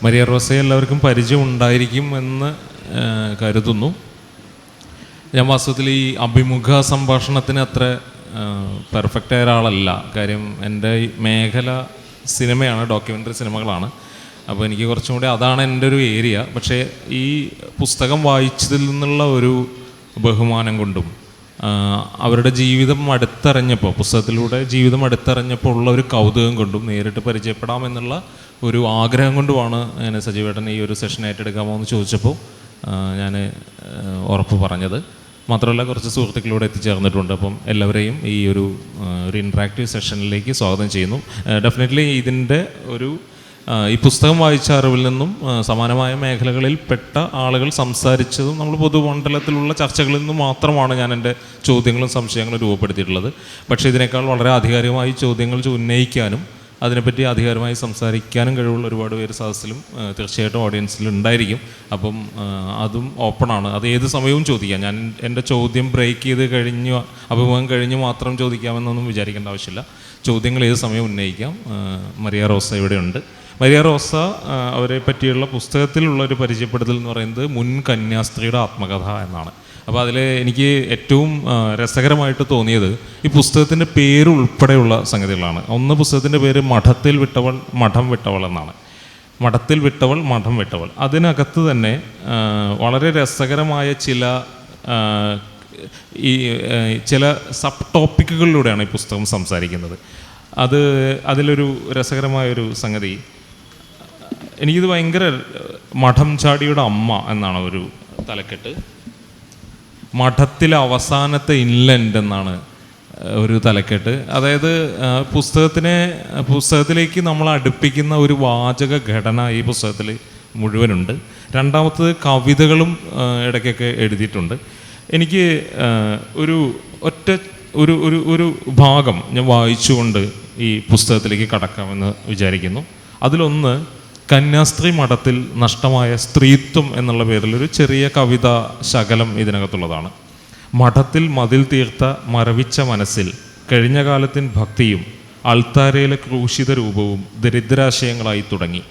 Maria റോസയെ എല്ലാവർക്കും പരിചയം ഉണ്ടായിരിക്കും എന്ന് കരുതുന്നു. ഞാൻ വാസ്തവത്തിൽ ഈ അഭിമുഖ സംഭാഷണത്തിന് അത്ര പെർഫെക്റ്റായ ഒരാളല്ല. കാര്യം എൻ്റെ മേഖല സിനിമയാണ്, ഡോക്യുമെൻ്ററി സിനിമകളാണ്. അപ്പോൾ എനിക്ക് കുറച്ചും കൂടി അതാണ് എൻ്റെ ഒരു ഏരിയ. പക്ഷേ ഈ പുസ്തകം വായിച്ചതിൽ നിന്നുള്ള ഒരു ബഹുമാനം കൊണ്ടും അവരുടെ ജീവിതം അടുത്തറിഞ്ഞപ്പോൾ, പുസ്തകത്തിലൂടെ ജീവിതം അടുത്തറിഞ്ഞപ്പോൾ ഉള്ള ഒരു കൗതുകം കൊണ്ടും നേരിട്ട് പരിചയപ്പെടാമെന്നുള്ള ഒരു ആഗ്രഹം കൊണ്ടുമാണ് ഞാൻ സജീവേട്ടൻ ഈ ഒരു സെഷൻ ഏറ്റെടുക്കാമോ എന്ന് ചോദിച്ചപ്പോൾ ഞാൻ ഉറപ്പ് പറഞ്ഞത്. മാത്രമല്ല കുറച്ച് സുഹൃത്തുക്കളോട് എത്തിച്ചേർന്നിട്ടുണ്ട്. അപ്പം എല്ലാവരെയും ഈ ഒരു ഇൻട്രാക്റ്റീവ് സെഷനിലേക്ക് സ്വാഗതം ചെയ്യുന്നു. ഡെഫിനറ്റ്ലി ഇതിൻ്റെ ഈ പുസ്തകം വായിച്ച അറിവിൽ നിന്നും സമാനമായ മേഖലകളിൽ പെട്ട ആളുകൾ സംസാരിച്ചതും നമ്മൾ പൊതുമണ്ഡലത്തിലുള്ള ചർച്ചകളിൽ നിന്നും മാത്രമാണ് ഞാൻ എൻ്റെ ചോദ്യങ്ങളും സംശയങ്ങളും രൂപപ്പെടുത്തിയിട്ടുള്ളത്. പക്ഷേ ഇതിനേക്കാൾ വളരെ ആധികാരികമായി ചോദ്യങ്ങൾ ഉന്നയിക്കാനും അതിനെപ്പറ്റി ആധികാരികമായി സംസാരിക്കാനും കഴിവുള്ള ഒരുപാട് പേര് സദസ്സിലും തീർച്ചയായിട്ടും ഓഡിയൻസിലും ഉണ്ടായിരിക്കും. അപ്പം അതും ഓപ്പണാണ്, അത് ഏത് സമയവും ചോദിക്കാം. ഞാൻ എൻ്റെ ചോദ്യം ബ്രേക്ക് ചെയ്ത് അഭിമുഖം കഴിഞ്ഞ് മാത്രം ചോദിക്കാമെന്നൊന്നും വിചാരിക്കേണ്ട ആവശ്യമില്ല. ചോദ്യങ്ങൾ ഏത് സമയവും ഉന്നയിക്കാം. മരിയ റോസ ഇവിടെയുണ്ട്. മരിയ റോസ അവരെ പറ്റിയുള്ള പുസ്തകത്തിലുള്ളൊരു പരിചയപ്പെടുത്തൽ എന്ന് പറയുന്നത് മുൻ കന്യാസ്ത്രീയുടെ ആത്മകഥ എന്നാണ്. അപ്പോൾ അതിൽ എനിക്ക് ഏറ്റവും രസകരമായിട്ട് തോന്നിയത് ഈ പുസ്തകത്തിൻ്റെ പേര് ഉൾപ്പെടെയുള്ള സംഗതികളാണ്. ഒന്ന്, പുസ്തകത്തിൻ്റെ പേര് മഠത്തിൽ വിട്ടവൾ മഠം വിട്ടവൾ എന്നാണ്. മഠത്തിൽ വിട്ടവൾ മഠം വിട്ടവൾ. അതിനകത്ത് തന്നെ വളരെ രസകരമായ ചില സബ് ടോപ്പിക്കുകളിലൂടെയാണ് ഈ പുസ്തകം സംസാരിക്കുന്നത്. അതിലൊരു രസകരമായൊരു സംഗതി, എനിക്കിത് ഭയങ്കര മഠം ചാടിയുടെ അമ്മ എന്നാണ് ഒരു തലക്കെട്ട്. മഠത്തിലെ അവസാനത്തെ ഇൻലൻഡ് എന്നാണ് ഒരു തലക്കെട്ട്. അതായത് പുസ്തകത്തിലേക്ക് നമ്മൾ അടുപ്പിക്കുന്ന ഒരു വാചക ഘടന ഈ പുസ്തകത്തിൽ മുഴുവനുണ്ട്. രണ്ടാമത്തത് കവിതകളും ഇടയ്ക്കൊക്കെ എഴുതിയിട്ടുണ്ട്. എനിക്ക് ഒരു ഭാഗം ഞാൻ വായിച്ചുകൊണ്ട് ഈ പുസ്തകത്തിലേക്ക് കടക്കാമെന്ന് വിചാരിക്കുന്നു. അതിലൊന്ന്, കന്യാസ്ത്രീ മഠത്തിൽ നഷ്ടമായ സ്ത്രീത്വം എന്നുള്ള പേരിൽ ഒരു ചെറിയ കവിതാ ശകലം ഇതിനകത്തുള്ളതാണ്. മഠത്തിൽ മതിൽ തീർത്ത മരവിച്ച മനസ്സിൽ കഴിഞ്ഞ കാലത്തിൻ ഭക്തിയും അൾത്താരയിലെ ക്രൂശിത രൂപവും ദരിദ്രാശയങ്ങളായി തുടങ്ങി.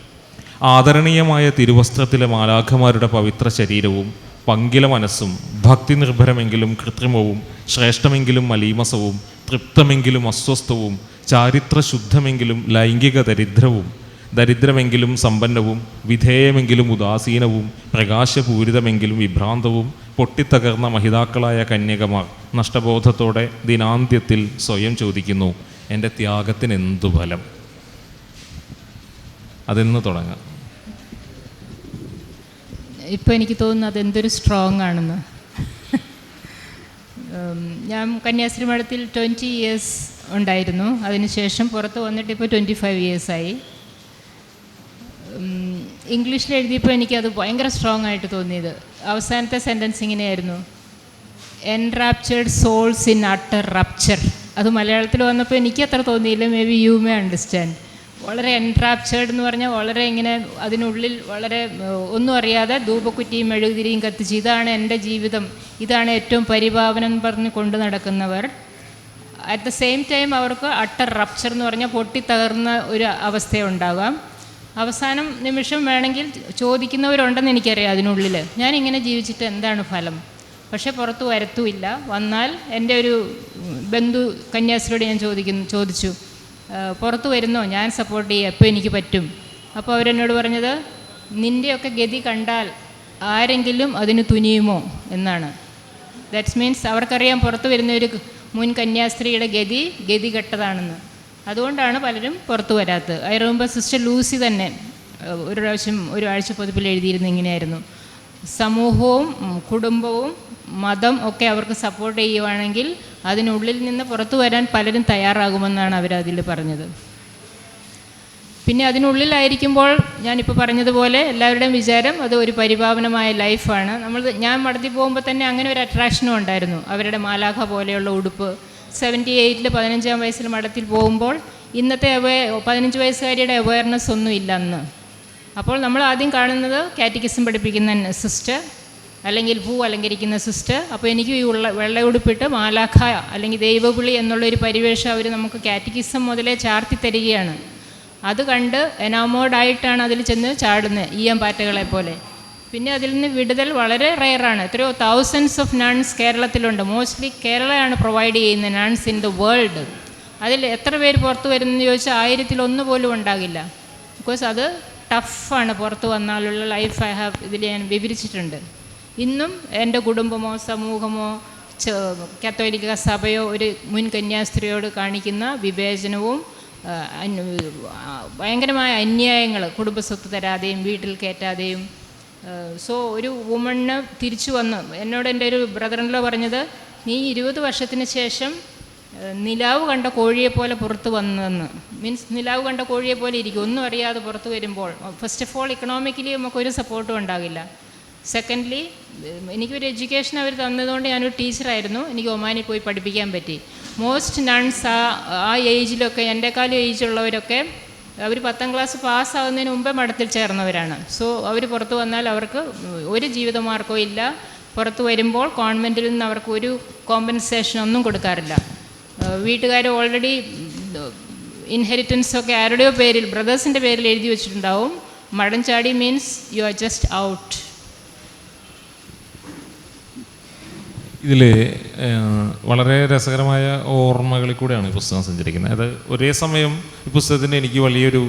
ആദരണീയമായ തിരുവസ്ത്രത്തിലെ മാലാഖമാരുടെ പവിത്ര ശരീരവും പങ്കില മനസ്സും ഭക്തി നിർഭരമെങ്കിലും കൃത്രിമവും ശ്രേഷ്ഠമെങ്കിലും മലീമസവും തൃപ്തമെങ്കിലും അസ്വസ്ഥവും ചാരിത്ര ശുദ്ധമെങ്കിലും ലൈംഗിക ദരിദ്രമെങ്കിലും സമ്പന്നവും വിധേയമെങ്കിലും ഉദാസീനവും പ്രകാശപൂരിതമെങ്കിലും വിഭ്രാന്തവും പൊട്ടിത്തകർന്ന മഹിതാക്കളായ കന്യകമാർ നഷ്ടബോധത്തോടെ ദിനാന്ത്യത്തിൽ സ്വയം ചോദിക്കുന്നു, എൻ്റെ ത്യാഗത്തിന് എന്തു ഫലം? അതെന്ന് തുടങ്ങാം. ഇപ്പോൾ എനിക്ക് തോന്നുന്നു അതെന്തൊരു സ്ട്രോങ് ആണെന്ന്. ഞാൻ കന്യാസ്ത്രീ മഠത്തിൽ 20 years ഉണ്ടായിരുന്നു. അതിനുശേഷം പുറത്ത് വന്നിട്ട് ഇപ്പോൾ 25 years ആയി. ഇംഗ്ലീഷിൽ എഴുതിയപ്പോൾ എനിക്കത് ഭയങ്കര സ്ട്രോങ് ആയിട്ട് തോന്നിയത്. അവസാനത്തെ സെൻറ്റൻസ് ഇങ്ങനെയായിരുന്നു, എൻറാപ്ചേർഡ് സോൾസ് ഇൻ അട്ടർ റപ്ചർ. അത് മലയാളത്തിൽ വന്നപ്പോൾ എനിക്ക് അത്ര തോന്നിയില്ല. May be you may understand. വളരെ എൻറാപ്ചേർഡ് എന്ന് പറഞ്ഞാൽ വളരെ ഇങ്ങനെ അതിനുള്ളിൽ വളരെ ഒന്നും അറിയാതെ ധൂപക്കുറ്റിയും മെഴുകുതിരിയും കത്തിച്ച് ഇതാണ് എൻ്റെ ജീവിതം, ഇതാണ് ഏറ്റവും പരിപാവനം പറഞ്ഞ് കൊണ്ടു നടക്കുന്നവർ. അറ്റ് ദ സെയിം ടൈം അവർക്ക് അട്ടർ റപ്ചർ എന്ന് പറഞ്ഞാൽ പൊട്ടിത്തകർന്ന ഒരു അവസ്ഥയുണ്ടാകാം. അവസാനം നിമിഷം വേണമെങ്കിൽ ചോദിക്കുന്നവരുണ്ടെന്ന് എനിക്കറിയാം അതിനുള്ളിൽ, ഞാനിങ്ങനെ ജീവിച്ചിട്ട് എന്താണ് ഫലം? പക്ഷേ പുറത്ത് വരത്തുമില്ല. വന്നാൽ എൻ്റെ ഒരു ബന്ധു കന്യാസ്ത്രീയോട് ഞാൻ ചോദിച്ചു, പുറത്ത് വരുന്നോ, ഞാൻ സപ്പോർട്ട് ചെയ്യാം, എപ്പോൾ എനിക്ക് പറ്റും. അപ്പോൾ അവരെന്നോട് പറഞ്ഞത്, നിൻ്റെയൊക്കെ ഗതി കണ്ടാൽ ആരെങ്കിലും അതിന് തുനിയുമോ എന്നാണ്. ദാറ്റ്സ് മീൻസ് അവർക്കറിയാം പുറത്ത് വരുന്ന ഒരു മുൻ കന്യാസ്ത്രീയുടെ ഗതി കെട്ടതാണെന്ന്. അതുകൊണ്ടാണ് പലരും പുറത്തു വരാത്തത്. ഐ റിമെമ്പർ സിസ്റ്റർ ലൂസി തന്നെ ഒരു പ്രാവശ്യം ഒരു ആഴ്ചപ്പതിപ്പിൽ എഴുതിയിരുന്ന ഇങ്ങനെയായിരുന്നു, സമൂഹവും കുടുംബവും മതം ഒക്കെ അവർക്ക് സപ്പോർട്ട് ചെയ്യുവാണെങ്കിൽ അതിനുള്ളിൽ നിന്ന് പുറത്തു വരാൻ പലരും തയ്യാറാകുമെന്നാണ് അവരതിൽ പറഞ്ഞത്. പിന്നെ അതിനുള്ളിലായിരിക്കുമ്പോൾ ഞാനിപ്പോൾ പറഞ്ഞതുപോലെ എല്ലാവരുടെയും വിചാരം അത് ഒരു പരിപാവനമായ ലൈഫാണ്. ഞാൻ മടത്തി പോകുമ്പോൾ തന്നെ അങ്ങനെ ഒരു അട്രാക്ഷനും ഉണ്ടായിരുന്നു. അവരുടെ മാലാഖ പോലെയുള്ള ഉടുപ്പ്. 78 15-ാം വയസ്സിൽ മഠത്തിൽ പോകുമ്പോൾ ഇന്നത്തെ 15 വയസ്സുകാരിയുടെ അവയർനെസ് ഒന്നും ഇല്ല അന്ന്. അപ്പോൾ നമ്മൾ ആദ്യം കാണുന്നത് കാറ്റക്കിസം പഠിപ്പിക്കുന്ന സിസ്റ്റർ അല്ലെങ്കിൽ ഭൂ അലങ്കരിക്കുന്ന സിസ്റ്റർ. അപ്പോൾ എനിക്ക് ഈ വെള്ളയുടുപ്പിട്ട് മാലാഖ അല്ലെങ്കിൽ ദൈവവിളി എന്നുള്ളൊരു പരിവേഷം അവർ നമുക്ക് കാറ്റക്കിസം മുതലേ ചാർത്തി തരികയാണ്. അത് കണ്ട് എനാമോർഡായിട്ടാണ് അതിൽ ചെന്ന് ചാടുന്നത്, ഈയം പാറ്റകളെ പോലെ. പിന്നെ അതിൽ നിന്ന് വിടുതൽ വളരെ റെയറാണ്. എത്രയോ തൗസൻഡ്സ് ഓഫ് നൺസ് കേരളത്തിലുണ്ട്. മോസ്റ്റ്ലി കേരളയാണ് പ്രൊവൈഡ് ചെയ്യുന്ന നൺസ് ഇൻ ദ വേൾഡ്. അതിൽ എത്ര പേര് പുറത്ത് വരുന്നെന്ന് ചോദിച്ചാൽ 1000-1 പോലും ഉണ്ടാകില്ല. ബിക്കോസ് അത് ടഫാണ് പുറത്ത് വന്നാലുള്ള ലൈഫ്. ഐ ഹാവ് ഇതിൽ ഞാൻ വിവരിച്ചിട്ടുണ്ട്. ഇന്നും എൻ്റെ കുടുംബമോ സമൂഹമോ കത്തോലിക്ക സഭയോ ഒരു മുൻ കന്യാസ്ത്രീയോട് കാണിക്കുന്ന വിവേചനവും ഭയങ്കരമായ അന്യായങ്ങൾ, കുടുംബസ്വത്ത് തരാതെയും വീട്ടിൽ കയറ്റാതെയും. സോ ഒരു വുമണ് തിരിച്ചു വന്ന് എന്നോട് എൻ്റെ ഒരു ബ്രദറിൻലോ പറഞ്ഞത്, നീ 20 വർഷത്തിന് ശേഷം നിലാവ് കണ്ട കോഴിയെപ്പോലെ പുറത്ത് വന്നതെന്ന്. മീൻസ് നിലാവ് കണ്ട കോഴിയെപ്പോലെ ഇരിക്കും, ഒന്നും അറിയാതെ പുറത്ത് വരുമ്പോൾ. ഫസ്റ്റ് ഓഫ് ഓൾ ഇക്കണോമിക്കലി നമുക്കൊരു സപ്പോർട്ടും ഉണ്ടാകില്ല. സെക്കൻഡ്ലി എനിക്കൊരു എഡ്യൂക്കേഷൻ അവർ തന്നതുകൊണ്ട് ഞാനൊരു ടീച്ചറായിരുന്നു. എനിക്ക് ഒമാനിൽ പോയി പഠിപ്പിക്കാൻ പറ്റി. മോസ്റ്റ് നൺസ് ആ ഏജിലൊക്കെ, എൻ്റെക്കാളും ഏജുള്ളവരൊക്കെ അവർ 10ാം ക്ലാസ് പാസ്സാകുന്നതിന് മുമ്പേ മഠത്തിൽ ചേർന്നവരാണ്. സോ അവർ പുറത്ത് വന്നാൽ അവർക്ക് ഒരു ജീവിതമാർഗവും ഇല്ല. പുറത്ത് വരുമ്പോൾ കോൺവെൻറ്റിൽ നിന്ന് അവർക്ക് ഒരു കോമ്പൻസേഷൻ ഒന്നും കൊടുക്കാറില്ല. വീട്ടുകാർ ഓൾറെഡി ഇൻഹെറിറ്റൻസൊക്കെ ആരുടെയോ പേരിൽ, ബ്രദേഴ്സിൻ്റെ പേരിൽ എഴുതി വെച്ചിട്ടുണ്ടാവും. മടം ചാടി means you are just out. ഇതിൽ വളരെ രസകരമായ ഓർമ്മകളിൽ കൂടെയാണ് ഈ പുസ്തകം സഞ്ചരിക്കുന്നത്. അത് ഒരേ സമയം ഈ പുസ്തകത്തിൻ്റെ എനിക്ക് വലിയൊരു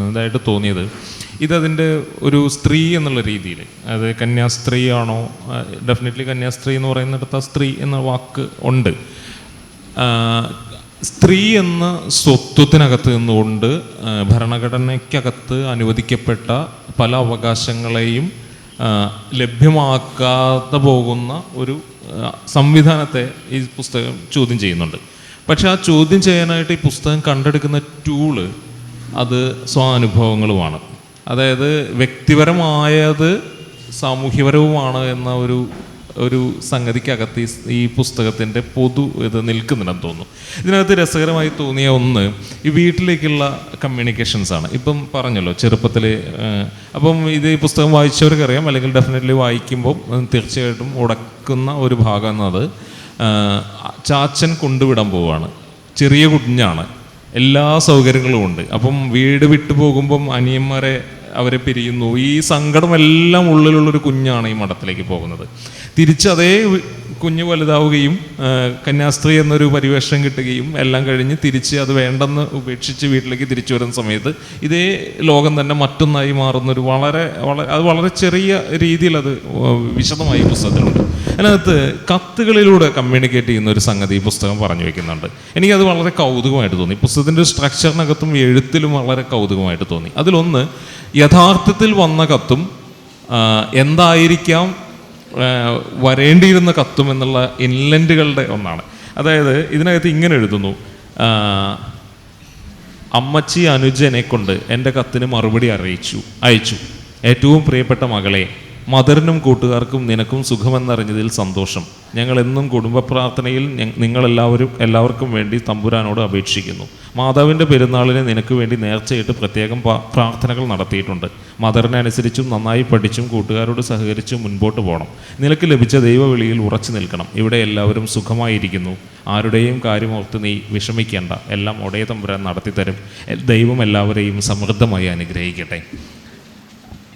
ഇതായിട്ട് തോന്നിയത്, ഇതതിൻ്റെ ഒരു സ്ത്രീ എന്നുള്ള രീതിയിൽ, അത് കന്യാസ്ത്രീ ആണോ, ഡെഫിനറ്റ്ലി കന്യാസ്ത്രീ എന്ന് പറയുന്നിടത്ത് ആ സ്ത്രീ എന്ന വാക്ക് ഉണ്ട്. സ്ത്രീ എന്ന സ്വത്വത്തിനകത്ത് നിന്നുകൊണ്ട് ഭരണഘടനയ്ക്കകത്ത് അനുവദിക്കപ്പെട്ട പല അവകാശങ്ങളെയും ലഭ്യമാക്കാതെ പോകുന്ന ഒരു സംവിധാനത്തെ ഈ പുസ്തകം ചോദ്യം ചെയ്യുന്നുണ്ട്. പക്ഷെ ആ ചോദ്യം ചെയ്യാനായിട്ട് ഈ പുസ്തകം കണ്ടെടുക്കുന്ന ടൂള് അത് സ്വാനുഭവങ്ങളുമാണ്. അതായത് വ്യക്തിപരമായത് സാമൂഹ്യപരവുമാണ് എന്ന ഒരു സംഗതിക്കകത്ത് ഈ പുസ്തകത്തിൻ്റെ പൊതു ഇത് നിൽക്കുന്നുണ്ടെന്ന് തോന്നുന്നു. ഇതിനകത്ത് രസകരമായി തോന്നിയ ഒന്ന് ഈ വീട്ടിലേക്കുള്ള കമ്മ്യൂണിക്കേഷൻസാണ്. ഇപ്പം പറഞ്ഞല്ലോ ചെറുപ്പത്തിൽ. അപ്പം ഇത് ഈ പുസ്തകം വായിച്ചവർക്കറിയാം, അല്ലെങ്കിൽ ഡെഫിനറ്റ്ലി വായിക്കുമ്പോൾ തീർച്ചയായിട്ടും ഉടക്കുന്ന ഒരു ഭാഗം എന്നത്, ചാച്ചൻ കൊണ്ടുവിടാൻ പോവുകയാണ്, ചെറിയ കുഞ്ഞാണ്, എല്ലാ സൗകര്യങ്ങളും ഉണ്ട്. അപ്പം വീട് വിട്ടു പോകുമ്പം അനിയന്മാരെ അവരെ പിരിയുന്നു. ഈ സങ്കടമെല്ലാം ഉള്ളിലുള്ളൊരു കുഞ്ഞാണ് ഈ മഠത്തിലേക്ക് പോകുന്നത്. തിരിച്ച് അതേ കുഞ്ഞ് വലുതാവുകയും കന്യാസ്ത്രീ എന്നൊരു പരിവേഷം കിട്ടുകയും എല്ലാം കഴിഞ്ഞ് തിരിച്ച് അത് വേണ്ടെന്ന് ഉപേക്ഷിച്ച് വീട്ടിലേക്ക് തിരിച്ചു വരുന്ന സമയത്ത് ഇതേ ലോകം തന്നെ മറ്റൊന്നായി മാറുന്നൊരു വളരെ ചെറിയ രീതിയിൽ അത് വിശദമായി പുസ്തകത്തിലുണ്ട്. അതിനകത്ത് കത്തുകളിലൂടെ കമ്മ്യൂണിക്കേറ്റ് ചെയ്യുന്ന ഒരു സംഗതി ഈ പുസ്തകം പറഞ്ഞു വയ്ക്കുന്നുണ്ട്. എനിക്കത് വളരെ കൗതുകമായിട്ട് തോന്നി. പുസ്തകത്തിൻ്റെ സ്ട്രക്ചറിനകത്തും എഴുത്തിലും വളരെ കൗതുകമായിട്ട് തോന്നി. അതിലൊന്ന്, യഥാർത്ഥത്തിൽ വന്ന കത്തും എന്തായിരിക്കാം വരേണ്ടിയിരുന്ന കത്തും എന്നുള്ള ഇൻലൻഡുകളുടെ ഒന്നാണ്. അതായത് ഇതിനകത്ത് ഇങ്ങനെ എഴുതുന്നു, അമ്മച്ചി അനുജനെ കൊണ്ട് എൻ്റെ കത്തിന് മറുപടി അയച്ചു. ഏറ്റവും പ്രിയപ്പെട്ട മകളെ, മദറിനും കൂട്ടുകാർക്കും നിനക്കും സുഖമെന്നറിഞ്ഞതിൽ സന്തോഷം. ഞങ്ങൾ എന്നും കുടുംബ പ്രാർത്ഥനയിൽ എല്ലാവർക്കും വേണ്ടി തമ്പുരാനോട് അപേക്ഷിക്കുന്നു. മാതാവിൻ്റെ പെരുന്നാളിന് നിനക്ക് വേണ്ടി നേർച്ചയിട്ട് പ്രത്യേകം പ്രാർത്ഥനകൾ നടത്തിയിട്ടുണ്ട്. മദറിനെ അനുസരിച്ചും നന്നായി പഠിച്ചും കൂട്ടുകാരോട് സഹകരിച്ചും മുൻപോട്ട് പോകണം. നിനക്ക് ലഭിച്ച ദൈവവിളിയിൽ ഉറച്ചു നിൽക്കണം. ഇവിടെ എല്ലാവരും സുഖമായിരിക്കുന്നു. ആരുടെയും കാര്യമോർത്ത് നീ വിഷമിക്കേണ്ട. എല്ലാം ഒടേ തമ്പുരാൻ നടത്തിത്തരും. ദൈവം എല്ലാവരെയും സമൃദ്ധമായി അനുഗ്രഹിക്കട്ടെ.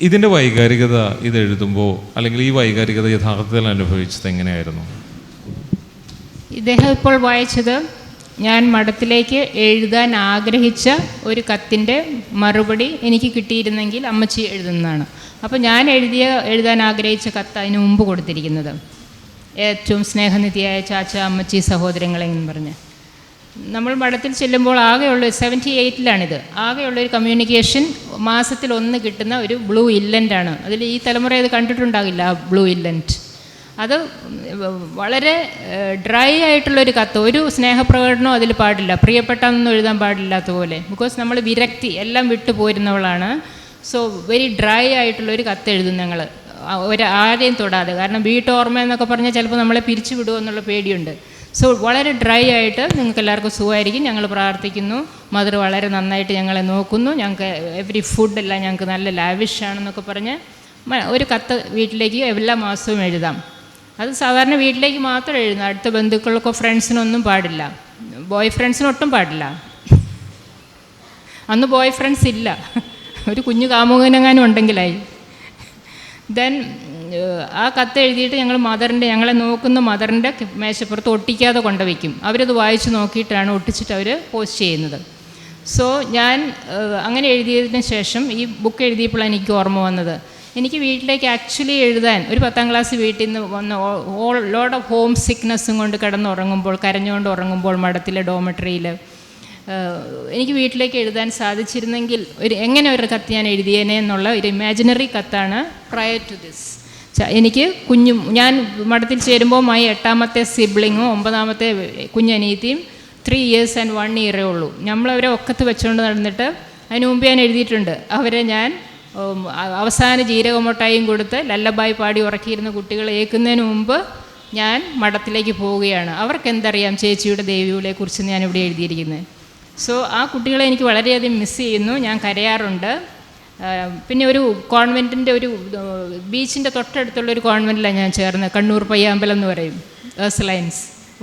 ഇതിൻ്റെ വൈകാരികത ഇതെഴുതുമ്പോൾ, അല്ലെങ്കിൽ ഈ വൈകാരികത യഥാർത്ഥത്തിൽ അനുഭവിച്ചത് എങ്ങനെയായിരുന്നു? ഇദ്ദേഹം ഇപ്പോൾ വായിച്ചത് ഞാൻ മഠത്തിലേക്ക് എഴുതാൻ ആഗ്രഹിച്ച ഒരു കത്തിൻ്റെ മറുപടി എനിക്ക് കിട്ടിയിരുന്നെങ്കിൽ അമ്മച്ചി എഴുതുന്നതാണ്. അപ്പോൾ ഞാൻ എഴുതാൻ ആഗ്രഹിച്ച കത്ത് അതിന് മുമ്പ് കൊടുത്തിരിക്കുന്നത്, ഏറ്റവും സ്നേഹനിധിയായ ചാച്ച, അമ്മച്ചി, സഹോദരങ്ങളെ എന്ന് പറഞ്ഞ്. നമ്മൾ മഠത്തിൽ ചെല്ലുമ്പോൾ ആകെയുള്ള 78-ലാണിത്, ആകെയുള്ളൊരു കമ്മ്യൂണിക്കേഷൻ മാസത്തിൽ 1 കിട്ടുന്ന ഒരു ബ്ലൂ ഇല്ലൻ്റാണ്. അതിൽ ഈ തലമുറ അത് കണ്ടിട്ടുണ്ടാകില്ല. ആ ബ്ലൂ ഇല്ലൻ്റ് അത് വളരെ ഡ്രൈ ആയിട്ടുള്ളൊരു കത്ത്. ഒരു സ്നേഹപ്രകടനവും അതിൽ പാടില്ല, പ്രിയപ്പെട്ടെന്നൊന്നും എഴുതാൻ പാടില്ലാത്ത പോലെ. ബിക്കോസ് നമ്മൾ വിരക്തി എല്ലാം വിട്ടു പോരുന്നവളാണ്. സോ വെരി ഡ്രൈ ആയിട്ടുള്ളൊരു കത്ത് എഴുതും ഞങ്ങൾ, ആരെയും തൊടാതെ. കാരണം വീട്ടോർമ്മ എന്നൊക്കെ പറഞ്ഞാൽ ചിലപ്പോൾ നമ്മളെ പിരിച്ചു വിടുമോ എന്നുള്ള പേടിയുണ്ട്. സോ വളരെ ഡ്രൈ ആയിട്ട്, നിങ്ങൾക്ക് എല്ലാവർക്കും സുഖമായിരിക്കും, ഞങ്ങൾ പ്രാർത്ഥിക്കുന്നു, മദർ വളരെ നന്നായിട്ട് ഞങ്ങളെ നോക്കുന്നു, ഞങ്ങൾക്ക് എവറി ഫുഡെല്ലാം ഞങ്ങൾക്ക് നല്ല ലാവിഷാണെന്നൊക്കെ പറഞ്ഞ് ഒരു കത്ത് വീട്ടിലേക്ക് എല്ലാ മാസവും എഴുതാം. അത് സാധാരണ വീട്ടിലേക്ക് മാത്രം എഴുതുന്നു. അടുത്ത ബന്ധുക്കൾക്കോ ഫ്രണ്ട്സിനൊന്നും പാടില്ല, ബോയ് ഫ്രണ്ട്സിനൊട്ടും പാടില്ല. അന്ന് ബോയ് ഫ്രണ്ട്സ് ഇല്ല, ഒരു കുഞ്ഞു കാമുകനെങ്ങാനും ഉണ്ടെങ്കിലായി. ദെൻ ആ കത്ത് എഴുതിയിട്ട് ഞങ്ങളെ നോക്കുന്ന മദറിൻ്റെ മേശപ്പുറത്ത് ഒട്ടിക്കാതെ കൊണ്ടുവയ്ക്കും. അവരത് വായിച്ച് നോക്കിയിട്ടാണ് ഒട്ടിച്ചിട്ട് അവർ പോസ്റ്റ് ചെയ്യുന്നത്. സോ ഞാൻ അങ്ങനെ എഴുതിയതിന് ശേഷം ഈ ബുക്ക് എഴുതിയപ്പോഴാണ് എനിക്ക് ഓർമ്മ വന്നത്, എനിക്ക് വീട്ടിലേക്ക് ആക്ച്വലി എഴുതാൻ ഒരു 10ാം ക്ലാസ് വീട്ടിൽ നിന്ന് വന്ന് ലോഡ് ഓഫ് ഹോം സിക്നെസ്സും കൊണ്ട് കിടന്നുറങ്ങുമ്പോൾ, കരഞ്ഞുകൊണ്ട് ഉറങ്ങുമ്പോൾ മഠത്തിലെ ഡോമെട്രിയിൽ എനിക്ക് വീട്ടിലേക്ക് എഴുതാൻ സാധിച്ചിരുന്നെങ്കിൽ എങ്ങനെ ഒരു കത്ത് ഞാൻ എഴുതിയേനെ എന്നുള്ള ഒരു ഇമാജിനറി കത്താണ് പ്രയർ ടു ദിസ്. എനിക്ക് ഞാൻ മഠത്തിൽ ചേരുമ്പോൾ 8ാമത്തെ സിബ്ലിങ്ങും 9ാമത്തെ കുഞ്ഞനീത്തിയും 3 years and 1 year ഉള്ളൂ. നമ്മളവരെ ഒക്കത്ത് വെച്ചുകൊണ്ട് നടന്നിട്ട് അതിന് മുമ്പ് ഞാൻ എഴുതിയിട്ടുണ്ട്, അവരെ ഞാൻ അവസാന ജീരകമൊട്ടായും കൊടുത്ത് ലല്ലബായി പാടി ഉറക്കിയിരുന്ന കുട്ടികളെ ഏൽക്കുന്നതിന് മുമ്പ് ഞാൻ മഠത്തിലേക്ക് പോവുകയാണ്. അവർക്ക് എന്തറിയാം ചേച്ചിയുടെ ദേവികളെക്കുറിച്ച് ഞാനിവിടെ എഴുതിയിരിക്കുന്നത്. സോ ആ കുട്ടികളെ എനിക്ക് വളരെയധികം മിസ് ചെയ്യുന്നു, ഞാൻ കരയാറുണ്ട്. പിന്നെ ഒരു കോൺവെൻറ്റിൻ്റെ ഒരു ബീച്ചിൻ്റെ തൊട്ടടുത്തുള്ളൊരു കോൺവെൻറ്റിലാണ് ഞാൻ ചേർന്നത്, കണ്ണൂർ പയ്യാമ്പലം എന്ന് പറയും,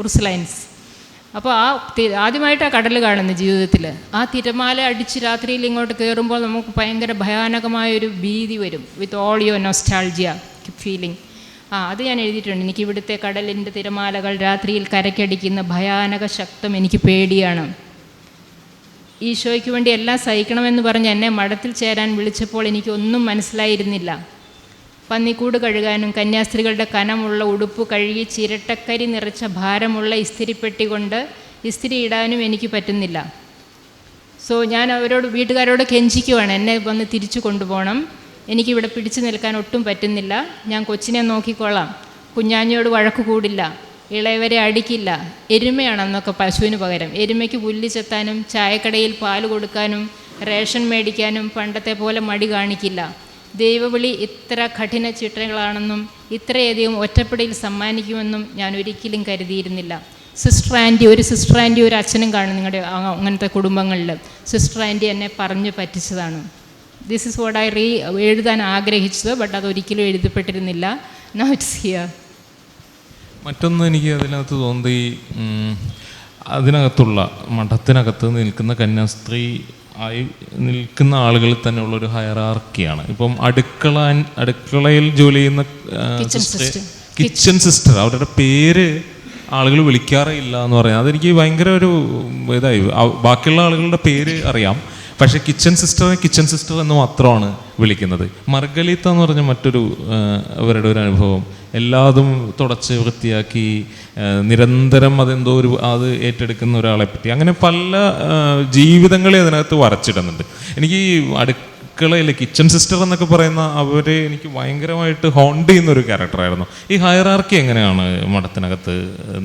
ഉർസുലൈൻസ്. അപ്പോൾ ആദ്യമായിട്ടാണ് കടൽ കാണുന്നത് ജീവിതത്തിൽ. ആ തിരമാല അടിച്ച് രാത്രിയിൽ ഇങ്ങോട്ട് കയറുമ്പോൾ നമുക്ക് ഭയങ്കര ഭയാനകമായൊരു ഭീതി വരും, with all your nostalgia feeling. അത് ഞാൻ എഴുതിയിട്ടുണ്ട്. എനിക്ക് ഇവിടുത്തെ കടലിൻ്റെ തിരമാലകൾ രാത്രിയിൽ കരയ്ക്കടിക്കുന്ന ഭയാനക ശക്തം എനിക്ക് പേടിയാണ്. ഈശോയ്ക്ക് വേണ്ടി എല്ലാം സഹിക്കണമെന്ന് പറഞ്ഞ് എന്നെ മഠത്തിൽ ചേരാൻ വിളിച്ചപ്പോൾ എനിക്കൊന്നും മനസ്സിലായിരുന്നില്ല. പന്നിക്കൂട് കഴുകാനും കന്യാസ്ത്രീകളുടെ കനമുള്ള ഉടുപ്പ് കഴുകി ചിരട്ടക്കരി നിറച്ച ഭാരമുള്ള ഇസ്തിരിപ്പെട്ടി കൊണ്ട് ഇസ്തിരി ഇടാനും എനിക്ക് പറ്റുന്നില്ല. സോ ഞാൻ വീട്ടുകാരോട് കെഞ്ചിക്കുവാണ്, എന്നെ വന്ന് തിരിച്ചു കൊണ്ടുപോകണം, എനിക്കിവിടെ പിടിച്ചു നിൽക്കാൻ ഒട്ടും പറ്റുന്നില്ല, ഞാൻ കൊച്ചിനെ നോക്കിക്കോളാം, കുഞ്ഞാഞ്ഞോട് വഴക്ക് കൂടില്ല, ഇളയവരെ അടിക്കില്ല. എരുമയാണെന്നൊക്കെ പശുവിന് പകരം. എരുമയ്ക്ക് പുല്ല് ചെത്താനും ചായക്കടയിൽ പാല് കൊടുക്കാനും റേഷൻ മേടിക്കാനും പണ്ടത്തെ പോലെ മടി കാണിക്കില്ല. ദൈവവിളി ഇത്ര കഠിന ചിട്ടകളാണെന്നും ഇത്രയധികം ഒറ്റപ്പെടിയിൽ സമ്മാനിക്കുമെന്നും ഞാൻ ഒരിക്കലും കരുതിയിരുന്നില്ല. ഒരു സിസ്റ്റർ ആൻറ്റി ഒരു അച്ഛനും കാണും നിങ്ങളുടെ അങ്ങനത്തെ കുടുംബങ്ങളിൽ. സിസ്റ്റർ ആൻറ്റി എന്നെ പറഞ്ഞു പറ്റിച്ചതാണ്. ദിസ് ഇസ് വാട്ട് എഴുതാൻ ആഗ്രഹിച്ചത്, ബട്ട് അതൊരിക്കലും എഴുതപ്പെട്ടിരുന്നില്ല. Now it's here. മറ്റൊന്ന് എനിക്ക് അതിനകത്ത് തോന്നി, അതിനകത്തുള്ള മഠത്തിനകത്ത് നിൽക്കുന്ന കന്യാസ്ത്രീ ആയി നിൽക്കുന്ന ആളുകളിൽ തന്നെയുള്ളൊരു ഹയറാർക്കിയാണ്. ഇപ്പം അടുക്കളയിൽ ജോലി ചെയ്യുന്ന കിച്ചൺ സിസ്റ്റർ, അവരുടെ പേര് ആളുകൾ വിളിക്കാറേ ഇല്ല എന്ന് പറയാം. അതെനിക്ക് ഭയങ്കര ഒരു ഇതായി. ബാക്കിയുള്ള ആളുകളുടെ പേര് അറിയാം, പക്ഷേ കിച്ചൺ സിസ്റ്റർ എന്ന് മാത്രമാണ് വിളിക്കുന്നത്. മർഗലീത്ത എന്ന് പറഞ്ഞ മറ്റൊരു അവരുടെ ഒരു അനുഭവം, എല്ലാതും തുടച്ച് വൃത്തിയാക്കി നിരന്തരം അത് ഏറ്റെടുക്കുന്ന ഒരാളെ പറ്റി, അങ്ങനെ പല ജീവിതങ്ങളെ അതിനകത്ത് വരച്ചിടുന്നുണ്ട്. എനിക്ക് ഈ അടുക്കളയിലെ കിച്ചൺ സിസ്റ്റർ എന്നൊക്കെ പറയുന്ന അവരെ എനിക്ക് ഭയങ്കരമായിട്ട് ഹോണ്ട് ചെയ്യുന്ന ഒരു ക്യാരക്ടറായിരുന്നു. ഈ ഹയറാർക്കി എങ്ങനെയാണ് മഠത്തിനകത്ത്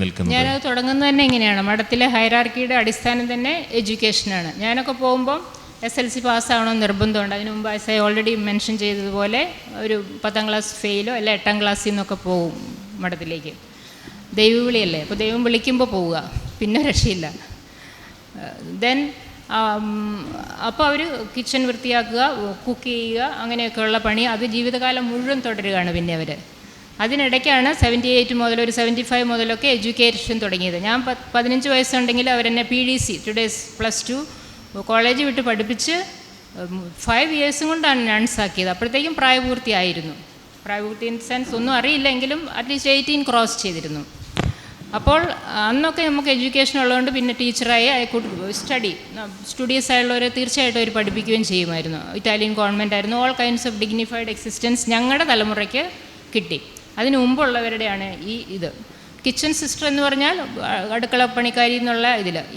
നിൽക്കുന്നത്? ഞാനത് തുടങ്ങുന്നത് തന്നെ എങ്ങനെയാണ്, മഠത്തിലെ ഹയറാർക്കിയുടെ അടിസ്ഥാനം തന്നെ എഡ്യൂക്കേഷനാണ്. ഞാനൊക്കെ പോകുമ്പം SLC പാസ്സാവണമെന്ന് നിർബന്ധമുണ്ട്. അതിന് മുമ്പ് ഐ ഓൾറെഡി മെൻഷൻ ചെയ്തതുപോലെ ഒരു 10ാം ക്ലാസ് ഫെയിലോ അല്ല 8ാം ക്ലാസ്സിൽ നിന്നൊക്കെ പോകും മഠത്തിലേക്ക്. ദൈവവിളിയല്ലേ, അപ്പോൾ ദൈവം വിളിക്കുമ്പോൾ പോവുക, പിന്നെ രക്ഷയില്ല. ദെൻ അപ്പോൾ അവർ കിച്ചൺ വൃത്തിയാക്കുക, കുക്ക് ചെയ്യുക, അങ്ങനെയൊക്കെയുള്ള പണി അത് ജീവിതകാലം മുഴുവൻ തുടരുകയാണ്. പിന്നെ അവർ അതിനിടയ്ക്കാണ് 78 മുതൽ ഒരു 75 മുതലൊക്കെ എഡ്യൂക്കേഷൻ തുടങ്ങിയത്. ഞാൻ 15 വയസ്സുണ്ടെങ്കിൽ അവരെന്നെ PDC ടുഡേസ് +2 കോളേജ് വിട്ട് പഠിപ്പിച്ച് 5 years കൊണ്ടാണ് നൺസാക്കിയത്. അപ്പോഴത്തേക്കും പ്രായപൂർത്തിയായിരുന്നു. പ്രായപൂർത്തി ഇൻ സെൻസ് ഒന്നും അറിയില്ലെങ്കിലും അറ്റ്ലീസ്റ്റ് 18 ക്രോസ് ചെയ്തിരുന്നു. അപ്പോൾ അന്നൊക്കെ നമുക്ക് എഡ്യൂക്കേഷൻ ഉള്ളതുകൊണ്ട് പിന്നെ ടീച്ചറായി സ്റ്റുഡിയസ് ആയുള്ളവരെ തീർച്ചയായിട്ടും അവർ പഠിപ്പിക്കുകയും ചെയ്യുമായിരുന്നു. ഇറ്റാലിയൻ ഗവൺമെൻറ് ആയിരുന്നു. All kinds of dignified existence ഞങ്ങളുടെ തലമുറയ്ക്ക് കിട്ടി. അതിന് മുമ്പുള്ളവരുടെയാണ് ഇത്. കിച്ചൺ സിസ്റ്റർ എന്ന് പറഞ്ഞാൽ അടുക്കള പണിക്കാരി എന്നുള്ള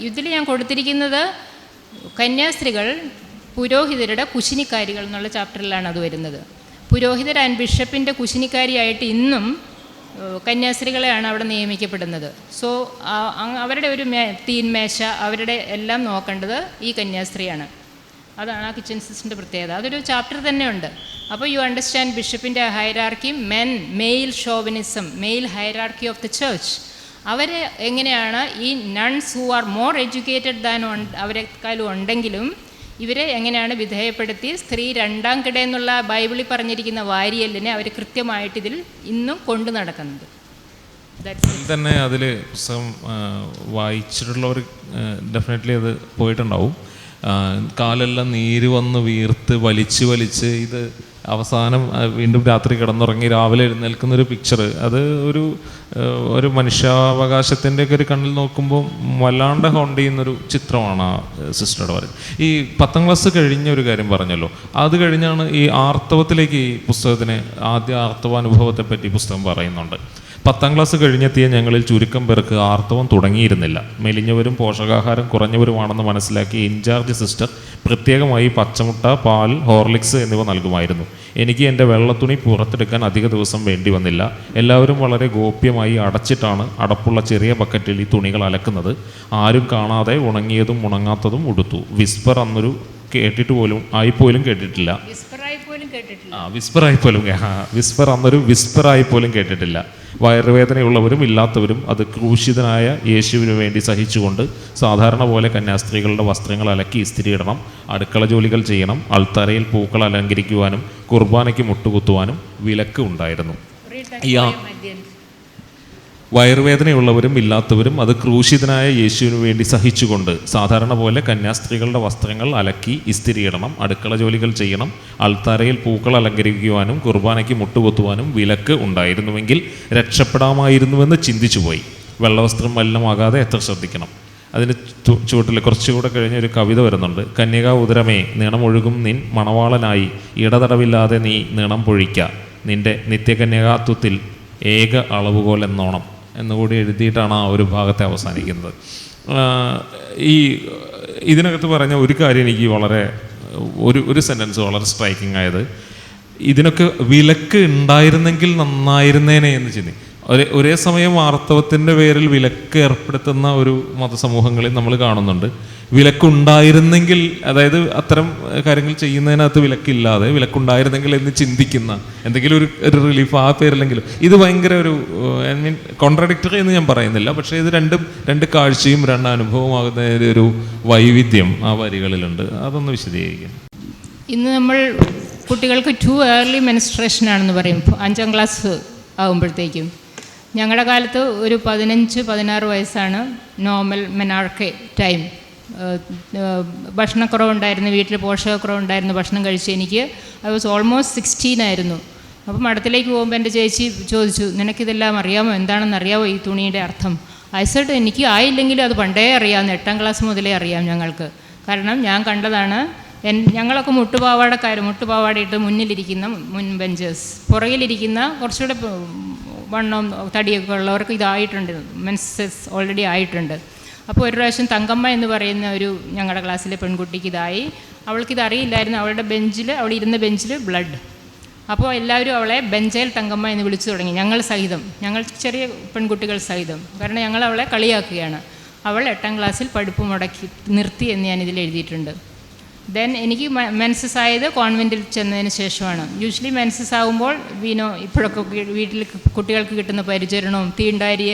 ഇതിൽ ഞാൻ കൊടുത്തിരിക്കുന്നത് കന്യാസ്ത്രീകൾ പുരോഹിതരുടെ കുശിനിക്കാരികൾ എന്നുള്ള ചാപ്റ്ററിലാണ് അത് വരുന്നത്. പുരോഹിതർ ആൻഡ് ബിഷപ്പിൻ്റെ കുശിനിക്കാരിയായിട്ട് ഇന്നും കന്യാസ്ത്രീകളെയാണ് അവിടെ നിയമിക്കപ്പെടുന്നത്. സോ അവരുടെ ഒരു തീന്മേശ അവരുടെ എല്ലാം നോക്കേണ്ടത് ഈ കന്യാസ്ത്രീയാണ്. അതാണ് ആ കിച്ചൺ സിസ്റ്ററിൻ്റെ പ്രത്യേകത. അതൊരു ചാപ്റ്റർ തന്നെ ഉണ്ട്. അപ്പോൾ യു അണ്ടർസ്റ്റാൻഡ് ബിഷപ്പിൻ്റെ hierarchy, male chauvinism, male hierarchy of the church. അവർ എങ്ങനെയാണ് ഈ nuns who are more educated than അവരെക്കാളും ഉണ്ടെങ്കിലും ഇവരെ എങ്ങനെയാണ് വിധേയപ്പെടുത്തി സ്ത്രീ 2ാം കിട എന്നുള്ള ബൈബിളിൽ പറഞ്ഞിരിക്കുന്ന വാരിയലിനെ അവർ കൃത്യമായിട്ട് ഇതിൽ ഇന്നും കൊണ്ടു നടക്കുന്നത്. തന്നെ അതിൽ പുസ്തകം വായിച്ചിട്ടുള്ളവർ ഡെഫിനറ്റ്ലി അത് പോയിട്ടുണ്ടാവും. കാലെല്ലാം നീര് വന്ന് വീർത്ത് വലിച്ച് ഇത് അവസാനം വീണ്ടും രാത്രി കിടന്നുറങ്ങി രാവിലെ എഴുന്നേൽക്കുന്നൊരു പിക്ചർ, അത് ഒരു മനുഷ്യാവകാശത്തിൻ്റെയൊക്കെ ഒരു കണ്ണിൽ നോക്കുമ്പോൾ വല്ലാണ്ട് ഹോണ്ട് ചെയ്യുന്നൊരു ചിത്രമാണ് ആ സിസ്റ്ററുടെ പറയുന്നത്. ഈ 10ാം ക്ലാസ് കഴിഞ്ഞ ഒരു കാര്യം പറഞ്ഞല്ലോ, അത് കഴിഞ്ഞാണ് ഈ ആർത്തവത്തിലേക്ക് ഈ പുസ്തകത്തിന് ആദ്യ ആർത്തവാനുഭവത്തെ പറ്റി പുസ്തകം പറയുന്നുണ്ട്. 10ാം ക്ലാസ് കഴിഞ്ഞെത്തിയ ഞങ്ങളിൽ ചുരുക്കം പേർക്ക് ആർത്തവം തുടങ്ങിയിരുന്നില്ല. മെലിഞ്ഞവരും പോഷകാഹാരം കുറഞ്ഞവരുമാണെന്ന് മനസ്സിലാക്കി ഇൻചാർജ് സിസ്റ്റർ പ്രത്യേകമായി പച്ചമുട്ട, പാൽ, ഹോർലിക്സ് എന്നിവ നൽകുമായിരുന്നു. എനിക്ക് എൻ്റെ വെള്ളത്തുണി പുറത്തെടുക്കാൻ അധിക ദിവസം വേണ്ടി വന്നില്ല. എല്ലാവരും വളരെ ഗോപ്യമായി അടച്ചിട്ടാണ് അടപ്പുള്ള ചെറിയ ബക്കറ്റിൽ ഈ തുണികൾ അലക്കുന്നത്. ആരും കാണാതെ ഉണങ്ങിയതും ഉണങ്ങാത്തതും ഉടുത്തു. വിസ്പർ അന്നൊരു വിസ്പറായി പോലും കേട്ടിട്ടില്ല. വയറുവേദനയുള്ളവരും ഇല്ലാത്തവരും അത് ക്രൂശിതനായ യേശുവിനു വേണ്ടി സഹിച്ചുകൊണ്ട് സാധാരണ പോലെ കന്യാസ്ത്രീകളുടെ വസ്ത്രങ്ങൾ അലക്കി ഇസ്തിരിയിടണം, അടുക്കള ജോലികൾ ചെയ്യണം, അൾത്തറയിൽ പൂക്കൾ അലങ്കരിക്കുവാനും കുർബാനയ്ക്ക് മുട്ടുകുത്തുവാനും വിലക്ക് ഉണ്ടായിരുന്നു. വയറുവേദനയുള്ളവരും ഇല്ലാത്തവരും അത് ക്രൂശിതനായ യേശുവിനു വേണ്ടി സഹിച്ചുകൊണ്ട് സാധാരണ പോലെ കന്യാസ്ത്രീകളുടെ വസ്ത്രങ്ങൾ അലക്കി ഇസ്തിരിയിടണം, അടുക്കള ജോലികൾ ചെയ്യണം, അൾത്താരയിൽ പൂക്കൾ അലങ്കരിക്കുവാനും കുർബാനയ്ക്ക് മുട്ടുകുത്തുവാനും വിലക്ക് ഉണ്ടായിരുന്നുവെങ്കിൽ രക്ഷപ്പെടാമായിരുന്നുവെന്ന് ചിന്തിച്ചുപോയി. വെള്ളവസ്ത്രം മലിനമാകാതെ എത്ര ശ്രദ്ധിക്കണം. അതിന് ചുവട്ടിൽ കുറച്ചുകൂടെ കഴിഞ്ഞ ഒരു കവിത വരുന്നുണ്ട്. കന്യകാ ഉദരമേ നീണമൊഴുകും നിൻ മണവാളനായി ഇടതടവില്ലാതെ നീ നീണം പൊഴിക്ക, നിന്റെ നിത്യകന്യകാത്വത്തിൽ ഏക അളവുകോൽ എന്നോണം എന്നുകൂടി എഴുതിയിട്ടാണ് ആ ഒരു ഭാഗത്തെ അവസാനിക്കുന്നത്. ഇതിനകത്ത് പറഞ്ഞ ഒരു കാര്യം എനിക്ക് വളരെ ഒരു സെൻറ്റൻസ് വളരെ സ്ട്രൈക്കിംഗ് ആയത്, ഇതിനൊക്കെ വിലക്ക് ഉണ്ടായിരുന്നെങ്കിൽ നന്നായിരുന്നേനെ എന്ന് ചിന്തി. ഒരേ സമയം ആർത്തവത്തിൻ്റെ പേരിൽ വിലക്ക് ഏർപ്പെടുത്തുന്ന ഒരു മതസമൂഹങ്ങളിൽ നമ്മൾ കാണുന്നുണ്ട്. വിലക്കുണ്ടായിരുന്നെങ്കിൽ, അതായത് അത്തരം കാര്യങ്ങൾ ചെയ്യുന്നതിനകത്ത് വിലക്കില്ലാതെ വിലക്കുണ്ടായിരുന്നെങ്കിൽ എന്ന് ചിന്തിക്കുന്ന എന്തെങ്കിലും ഒരു റിലീഫ് ആ പേരിലെങ്കിലും. ഇത് ഭയങ്കര ഐ മീൻ കോൺട്രഡിക്ടറി എന്ന് ഞാൻ പറയുന്നില്ല, പക്ഷേ ഇത് രണ്ട് കാഴ്ചയും രണ്ട് അനുഭവമാകുന്ന ഒരു വൈവിധ്യം ആ വരികളിലുണ്ട്. അതൊന്ന് വിശദീകരിക്കും. ഇന്ന് നമ്മൾ കുട്ടികൾക്ക് ടു ഏർലി മെൻസ്ട്രേഷൻ ആണെന്ന് പറയും 5ാം ക്ലാസ് ആകുമ്പോഴത്തേക്കും. ഞങ്ങളുടെ കാലത്ത് ഒരു 15-16 വയസ്സാണ് നോർമൽ മെനാർക്കെ ടൈം. ഭക്ഷണക്കുറവുണ്ടായിരുന്നു, വീട്ടിൽ പോഷകക്കുറവുണ്ടായിരുന്നു. ഭക്ഷണം കഴിച്ച് എനിക്ക് ഐ വാസ് ഓൾമോസ്റ്റ് 16 ആയിരുന്നു. അപ്പം മഠത്തിലേക്ക് പോകുമ്പോൾ എൻ്റെ ചേച്ചി ചോദിച്ചു, നിനക്കിതെല്ലാം അറിയാമോ, എന്താണെന്ന് അറിയാമോ ഈ തുണിയുടെ അർത്ഥം? ഐസട്ട് എനിക്ക് ആയില്ലെങ്കിലും അത് പണ്ടേ അറിയാമെന്ന്, 8ാം ക്ലാസ് മുതലേ അറിയാം ഞങ്ങൾക്ക്. കാരണം ഞാൻ കണ്ടതാണ്. ഞങ്ങളൊക്കെ മുട്ടുപാവാടയിട്ട് മുന്നിലിരിക്കുന്ന ബെഞ്ചേഴ്സ്, പുറകിലിരിക്കുന്ന കുറച്ചുകൂടെ വണ്ണം തടിയൊക്കെ ഉള്ളവർക്ക് ഇതായിട്ടുണ്ട്, മെൻസസ് ഓൾറെഡി ആയിട്ടുണ്ട്. അപ്പോൾ ഒരു പ്രാവശ്യം തങ്കമ്മ എന്ന് പറയുന്ന ഒരു ഞങ്ങളുടെ ക്ലാസ്സിലെ പെൺകുട്ടിക്ക് ഇതായി. അവൾക്കിതറിയില്ലായിരുന്നു. അവൾ ഇരുന്ന ബെഞ്ചിൽ ബ്ലഡ്. അപ്പോൾ എല്ലാവരും അവളെ ബെഞ്ചേൽ തങ്കമ്മ എന്ന് വിളിച്ചു തുടങ്ങി, ഞങ്ങൾ ചെറിയ പെൺകുട്ടികൾ സഹിതം. കാരണം ഞങ്ങൾ അവളെ കളിയാക്കുകയാണ്. അവൾ 8ാം ക്ലാസ്സിൽ പഠിപ്പ് മുടക്കി നിർത്തി എന്ന് ഞാനിതിൽ എഴുതിയിട്ടുണ്ട്. ദെൻ എനിക്ക് മെൻസസ് ആയത് കോൺവെൻറ്റിൽ ചെന്നതിന് ശേഷമാണ്. യൂഷ്വലി മെൻസസ് ആകുമ്പോൾ ഇപ്പോഴൊക്കെ വീട്ടിൽ കുട്ടികൾക്ക് കിട്ടുന്ന പരിചരണവും തീണ്ടാരി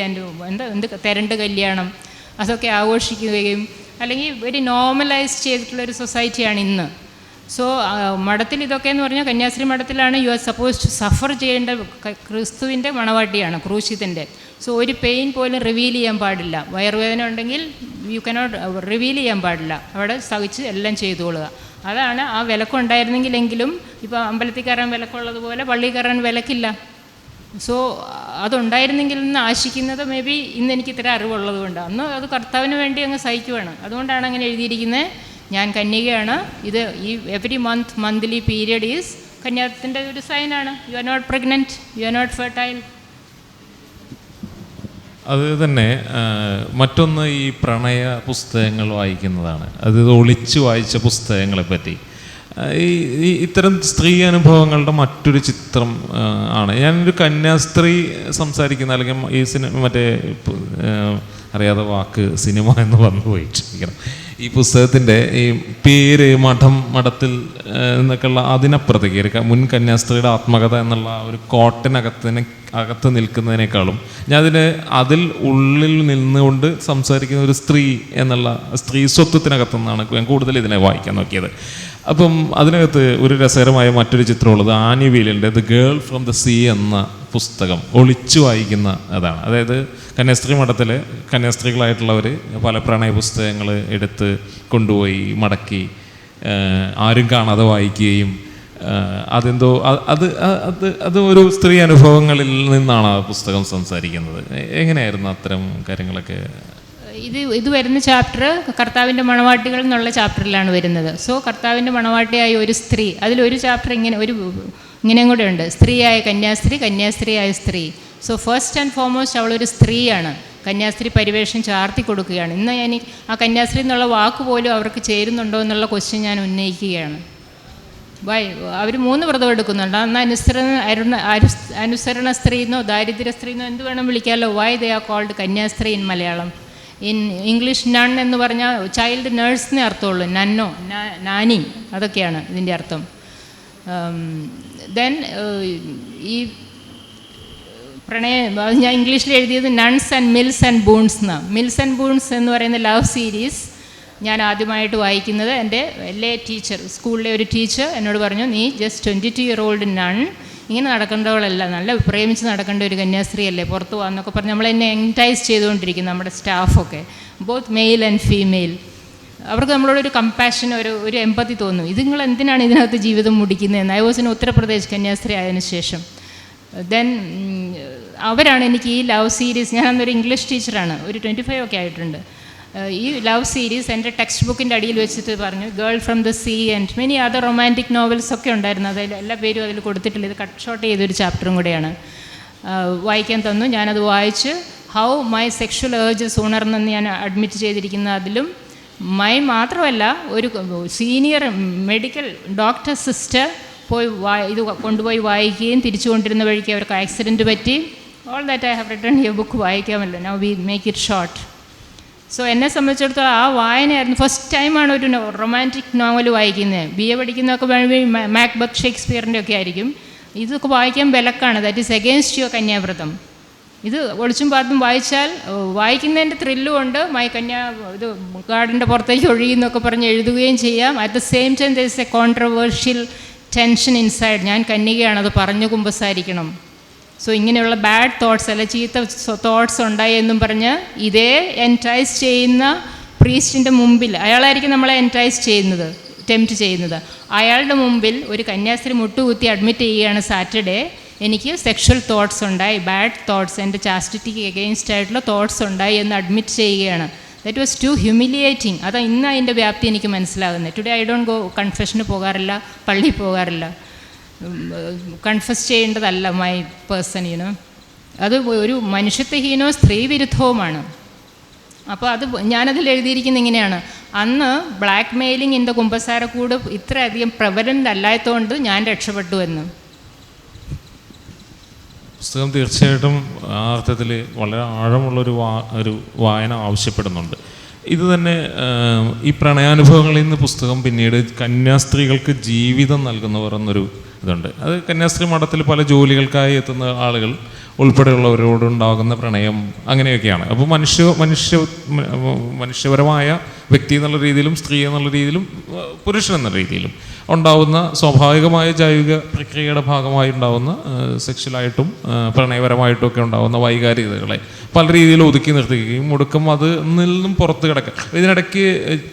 എന്ത് തെരണ്ട് കല്യാണം അതൊക്കെ ആഘോഷിക്കുകയും അല്ലെങ്കിൽ ഒരു നോർമലൈസ് ചെയ്തിട്ടുള്ളൊരു സൊസൈറ്റിയാണ് ഇന്ന്. സോ മഠത്തിൽ ഇതൊക്കെ എന്ന് പറഞ്ഞാൽ കന്യാസ്ത്രീ മഠത്തിലാണ് you are suppose to suffer ചെയ്യേണ്ട. ക്രിസ്തുവിൻ്റെ മണവാട്ടിയാണ്, ക്രൂശിതൻ്റെ. സോ ഒരു പെയിൻ പോലും റിവീൽ ചെയ്യാൻ പാടില്ല. വയറുവേദന ഉണ്ടെങ്കിൽ യു കനോട്ട് റിവീൽ ചെയ്യാൻ പാടില്ല. അവിടെ സഹിച്ച് എല്ലാം ചെയ്തോളുക. അതാണ് ആ വിലക്കുണ്ടായിരുന്നെങ്കിലെങ്കിലും. ഇപ്പോൾ അമ്പലത്തിൽ കയറാൻ വിലക്കുള്ളതുപോലെ പള്ളിയിൽ കയറാൻ വിലക്കില്ല. സോ അതുണ്ടായിരുന്നെങ്കിൽ എന്ന് ആശിക്കുന്നത് മേ ബി ഇന്ന് എനിക്ക് ഇത്ര അറിവുള്ളത് കൊണ്ട്. അന്ന് അത് കർത്താവിന് വേണ്ടി അങ്ങ് സഹിക്കുവാണ്. അതുകൊണ്ടാണ് അങ്ങനെ എഴുതിയിരിക്കുന്നത്. ഞാൻ കന്യകയാണ്. ഇത് ഈ എവറി മന്ത്ലി പീരിയഡ് ഈസ് കന്യാത്തിൻ്റെ ഒരു സൈനാണ്. You are not pregnant, you are not fertile. അത് തന്നെ. മറ്റൊന്ന് ഈ പ്രണയ പുസ്തകങ്ങൾ വായിക്കുന്നതാണ്. അത് ഒളിച്ചു വായിച്ച പുസ്തകങ്ങളെ പറ്റി ഈ ഇത്തരം സ്ത്രീ അനുഭവങ്ങളുടെ മറ്റൊരു ചിത്രം ആണ്. ഞാനൊരു കന്യാസ്ത്രീ സംസാരിക്കുന്ന, അല്ലെങ്കിൽ ഈ മറ്റേ അറിയാതെ വാക്ക് സിനിമ എന്ന് വന്നു പോയിട്ടിരിക്കണം. ഈ പുസ്തകത്തിൻ്റെ ഈ പേര് മഠത്തിൽ എന്നൊക്കെയുള്ള അതിനപ്പുറത്തേക്ക് മുൻ കന്യാസ്ത്രീയുടെ ആത്മകഥ എന്നുള്ള ഒരു കോട്ടനകത്ത് നിൽക്കുന്നതിനേക്കാളും അതിൽ ഉള്ളിൽ നിന്നുകൊണ്ട് സംസാരിക്കുന്ന ഒരു സ്ത്രീ എന്നുള്ള സ്ത്രീ സ്വത്വത്തിനകത്തുനിന്നാണ് ഞാൻ കൂടുതൽ ഇതിനെ വായിക്കാൻ നോക്കിയത്. അപ്പം അതിനകത്ത് ഒരു രസകരമായ മറ്റൊരു ചിത്രമുള്ളത് ആനി വീലിൻ്റെ the girl from the sea എന്ന പുസ്തകം ഒളിച്ചു വായിക്കുന്ന അതാണ്. അതായത് കന്യാസ്ത്രീ മഠത്തിലെ കന്യാസ്ത്രീകളായിട്ടുള്ളവർ പല പ്രണയ പുസ്തകങ്ങൾ എടുത്ത് കൊണ്ടുപോയി മടക്കി ആരും കാണാതെ വായിക്കുകയും അതെന്തോ അത് ഒരു സ്ത്രീ അനുഭവങ്ങളിൽ നിന്നാണ് ആ പുസ്തകം സംസാരിക്കുന്നത്. എങ്ങനെയായിരുന്നു അത്തരം കാര്യങ്ങളൊക്കെ? ഇത് വരുന്ന ചാപ്റ്റർ കർത്താവിൻ്റെ മണവാട്ടികൾ എന്നുള്ള ചാപ്റ്ററിലാണ് വരുന്നത്. സോ കർത്താവിൻ്റെ മണവാട്ടിയായ ഒരു സ്ത്രീ, അതിലൊരു ചാപ്റ്റർ ഇങ്ങനെയും കൂടെ ഉണ്ട്, സ്ത്രീയായ കന്യാസ്ത്രീ, കന്യാസ്ത്രീയായ സ്ത്രീ. സോ ഫസ്റ്റ് ആൻഡ് ഫോർമോസ്റ്റ് അവളൊരു സ്ത്രീയാണ്. കന്യാസ്ത്രീ പരിവേഷം ചാർത്തി കൊടുക്കുകയാണ്. ഇന്ന് ഞാൻ ആ കന്യാസ്ത്രീ എന്നുള്ള വാക്ക് പോലും അവർക്ക് ചേരുന്നുണ്ടോ എന്നുള്ള ക്വസ്റ്റ്യൻ ഞാൻ ഉന്നയിക്കുകയാണ്. അവർ 3 വ്രതം എടുക്കുന്നുണ്ട്. അന്ന് അനുസരണ സ്ത്രീ എന്നോ ദാരിദ്ര്യ സ്ത്രീ എന്നോ എന്ത് വേണം വിളിക്കാമല്ലോ. വൈ ദേ ആർ കോൾഡ് കന്യാസ്ത്രീ in Malayalam? In English none എന്ന് പറഞ്ഞാൽ ചൈൽഡ് നേഴ്സിനെ അർത്ഥമുള്ളൂ. നന്നോ, നാനി, അതൊക്കെയാണ് ഇതിൻ്റെ അർത്ഥം. ദെൻ ഈ പ്രണയം ഞാൻ ഇംഗ്ലീഷിൽ എഴുതിയത് nuns and mills and boons എന്നാണ്. മിൽസ് ആൻഡ് ബൂൺസ് എന്ന് പറയുന്ന ലവ് സീരീസ് ഞാൻ ആദ്യമായിട്ട് വായിക്കുന്നത് എൻ്റെ ടീച്ചർ, സ്കൂളിലെ ഒരു ടീച്ചർ എന്നോട് പറഞ്ഞു, നീ ജസ്റ്റ് 22-year-old നൺ, ഇങ്ങനെ നടക്കേണ്ടവളല്ല, നല്ല പ്രേമിച്ച് നടക്കേണ്ട ഒരു കന്യാസ്ത്രീയല്ലേ, പുറത്ത് പോകാമെന്നൊക്കെ പറഞ്ഞ് നമ്മളെന്നെ എൻറ്റൈസ് ചെയ്തുകൊണ്ടിരിക്കുന്നു നമ്മുടെ സ്റ്റാഫൊക്കെ, ബോത്ത് മെയിൽ ആൻഡ് ഫീമെയിൽ. അവർക്ക് നമ്മളോടൊരു കമ്പാഷൻ, ഒരു എമ്പതി തോന്നും. ഇത് നിങ്ങൾ എന്തിനാണ് ഇതിനകത്ത് ജീവിതം മുടിക്കുന്നതെന്ന്. ഐ വാസ് ഇൻ ഉത്തർപ്രദേശ് കന്യാസ്ത്രീ ആയതിനു ശേഷം. ദെൻ അവരാണ് എനിക്ക് ഈ ലവ് സീരീസ്, ഞാൻ അന്നൊരു ഇംഗ്ലീഷ് ടീച്ചറാണ്, ഒരു 25 ഒക്കെ ആയിട്ടുണ്ട്. ഈ ലവ് സീരീസ് എൻ്റെ ടെക്സ്റ്റ് ബുക്കിൻ്റെ അടിയിൽ വെച്ചിട്ട് പറഞ്ഞു, girl from the see and many other romantic novels ഒക്കെ ഉണ്ടായിരുന്നു. അതിൽ എല്ലാ പേരും അതിൽ കൊടുത്തിട്ടില്ല. ഇത് കട്ട് ഷോട്ട് ചെയ്തൊരു ചാപ്റ്ററും കൂടെയാണ്. വായിക്കാൻ തന്നു. ഞാനത് വായിച്ച് ഹൗ മൈ സെക്ഷൽ ഏർജസ് ഉണർന്നെന്ന് ഞാൻ അഡ്മിറ്റ് ചെയ്തിരിക്കുന്ന അതിലും മൈ മാത്രമല്ല, ഒരു സീനിയർ മെഡിക്കൽ ഡോക്ടർ സിസ്റ്റർ പോയി ഇത് കൊണ്ടുപോയി വായിക്കുകയും തിരിച്ചു കൊണ്ടിരുന്ന വഴിക്ക് അവർക്ക് ആക്സിഡൻറ്റ് പറ്റി. All that I have written here book വായിക്കാമല്ലോ. Now we make it short. So എന്നെ സംബന്ധിച്ചിടത്തോളം ആ വായനയായിരുന്നു. ഫസ്റ്റ് ടൈമാണ് ഒരു റൊമാൻറ്റിക് നോവൽ വായിക്കുന്നത്. BA പഠിക്കുന്നതൊക്കെ മാക്ബത്ത് ഷേക്സ്പിയറിൻ്റെ ഒക്കെ ആയിരിക്കും. ഇതൊക്കെ വായിക്കാൻ വിലക്കാണ്. ദാറ്റ് ഈസ് എഗെയിൻസ്റ്റ് യുവർ കന്യാവ്രതം. ഇത് ഒളിച്ചും പാത്തും വായിച്ചാൽ വായിക്കുന്നതിൻ്റെ ത്രില്ലും ഉണ്ട്. ഇത് ഗാർഡൻ്റെ പുറത്തേക്ക് ഒഴുകിയെന്നൊക്കെ പറഞ്ഞ് എഴുതുകയും ചെയ്യാം. At the same time there is A controversial tension inside. ഞാൻ കന്യകയാണ്, അത് പറഞ്ഞു കുമ്പസാരിക്കണം. സോ ഇങ്ങനെയുള്ള ബാഡ് തോട്ട്സ് അല്ല ചീത്ത തോട്ട്സ് ഉണ്ടായി എന്നും പറഞ്ഞ് ഇതേ എൻറ്റൈസ് ചെയ്യുന്ന പ്രീസ്റ്റിൻ്റെ മുമ്പിൽ, അയാളായിരിക്കും നമ്മളെ എൻറ്റൈസ് ചെയ്യുന്നത്, ടെംപ്റ്റ് ചെയ്യുന്നത്. അയാളുടെ മുമ്പിൽ ഒരു കന്യാസ്ത്രീ മുട്ടുകുത്തി അഡ്മിറ്റ് ചെയ്യുകയാണ്, സാറ്റർഡേ എനിക്ക് സെക്ഷൽ തോട്ട്സ് ഉണ്ടായി, ബാഡ് തോട്ട്സ്, എൻ്റെ ചാസ്റ്റിറ്റിക്ക് എഗെയിൻസ്റ്റ് ആയിട്ടുള്ള തോട്ട്സ് ഉണ്ടായി എന്ന് അഡ്മിറ്റ് ചെയ്യുകയാണ്. That was too humiliating. അത് ഇന്ന് അതിൻ്റെ വ്യാപ്തി എനിക്ക് മനസ്സിലാകുന്നത്. ടുഡേ ഐ ഡോണ്ട് ഗോ, കൺഫെഷന് പോകാറില്ല, പള്ളിയിൽ പോകാറില്ല. കൺഫസ് ചെയ്യേണ്ടതല്ല മൈ പേഴ്സൺ, യുനോ. അത് ഒരു മനുഷ്യത്വഹീനവും സ്ത്രീ വിരുദ്ധവുമാണ്. അപ്പോൾ അത് ഞാനതിൽ എഴുതിയിരിക്കുന്നത് ഇങ്ങനെയാണ്, അന്ന് ബ്ലാക്ക് മെയിലിംഗ് ഇൻ ദ കുമ്പസാരക്കൂട് ഇത്രയധികം പ്രവലൻ്റ് അല്ലാത്തതുകൊണ്ട് ഞാൻ രക്ഷപ്പെട്ടു എന്ന്. പുസ്തകം തീർച്ചയായിട്ടും ആ അർത്ഥത്തിൽ വളരെ ആഴമുള്ളൊരു ഒരു വായന ആവശ്യപ്പെടുന്നുണ്ട്. ഇത് തന്നെ ഈ പ്രണയാനുഭവങ്ങളിൽ നിന്ന് പുസ്തകം പിന്നീട് കന്യാസ്ത്രീകൾക്ക് ജീവിതം നൽകുന്നവർ എന്നൊരു ഇതുണ്ട്. അത് കന്യാസ്ത്രീ മഠത്തിൽ പല ജോലികൾക്കായി എത്തുന്ന ആളുകൾ ഉൾപ്പെടെയുള്ളവരോടുണ്ടാകുന്ന പ്രണയം അങ്ങനെയൊക്കെയാണ്. അപ്പോൾ മനുഷ്യപരമായ വ്യക്തി എന്നുള്ള രീതിയിലും സ്ത്രീ എന്നുള്ള രീതിയിലും പുരുഷൻ എന്ന രീതിയിലും ഉണ്ടാവുന്ന സ്വാഭാവികമായ ജൈവിക പ്രക്രിയയുടെ ഭാഗമായി ഉണ്ടാവുന്ന സെക്ഷലായിട്ടും പ്രണയപരമായിട്ടും ഒക്കെ ഉണ്ടാവുന്ന വൈകാരികതകളെ പല രീതിയിൽ ഒതുക്കി നിർത്തുകയും ഒടുക്കം അത് നിന്നും പുറത്ത് കിടക്കുക. ഇതിനിടയ്ക്ക്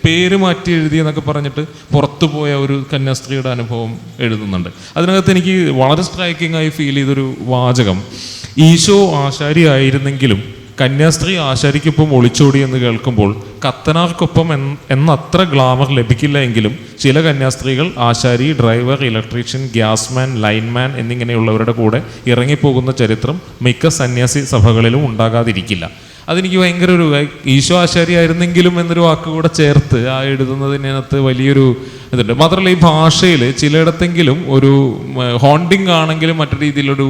പേര് മാറ്റി എഴുതി എന്നൊക്കെ പറഞ്ഞിട്ട് പുറത്തു പോയ ഒരു കന്യാസ്ത്രീയുടെ അനുഭവം എഴുതുന്നുണ്ട്. അതിനകത്ത് എനിക്ക് വളരെ സ്ട്രൈക്കിംഗ് ആയി ഫീൽ ചെയ്തൊരു വാചകം, ഈശോ ആശാരിയായിരുന്നെങ്കിലും കന്യാസ്ത്രീ ആശാരിക്കൊപ്പം ഒളിച്ചോടി എന്ന് കേൾക്കുമ്പോൾ കത്തനാർക്കൊപ്പം എന്നത്ര ഗ്ലാമർ ലഭിക്കില്ല എങ്കിലും ചില കന്യാസ്ത്രീകൾ ആശാരി, ഡ്രൈവർ, ഇലക്ട്രീഷ്യൻ, ഗ്യാസ്മാൻ, ലൈൻമാൻ എന്നിങ്ങനെയുള്ളവരുടെ കൂടെ ഇറങ്ങിപ്പോകുന്ന ചരിത്രം മിക്ക സന്യാസി സഭകളിലും ഉണ്ടാകാതിരിക്കില്ല. അതെനിക്ക് ഭയങ്കര ഒരു ഈശോ ആശാരിയായിരുന്നെങ്കിലും എന്നൊരു വാക്കുകൂടെ ചേർത്ത് ആ എഴുതുന്നതിനകത്ത് വലിയൊരു ഇതുണ്ട്. മാത്രമല്ല ഈ ഭാഷയിൽ ചിലയിടത്തെങ്കിലും ഒരു ഹോണ്ടിങ് ആണെങ്കിലും മറ്റു രീതിയിലൊരു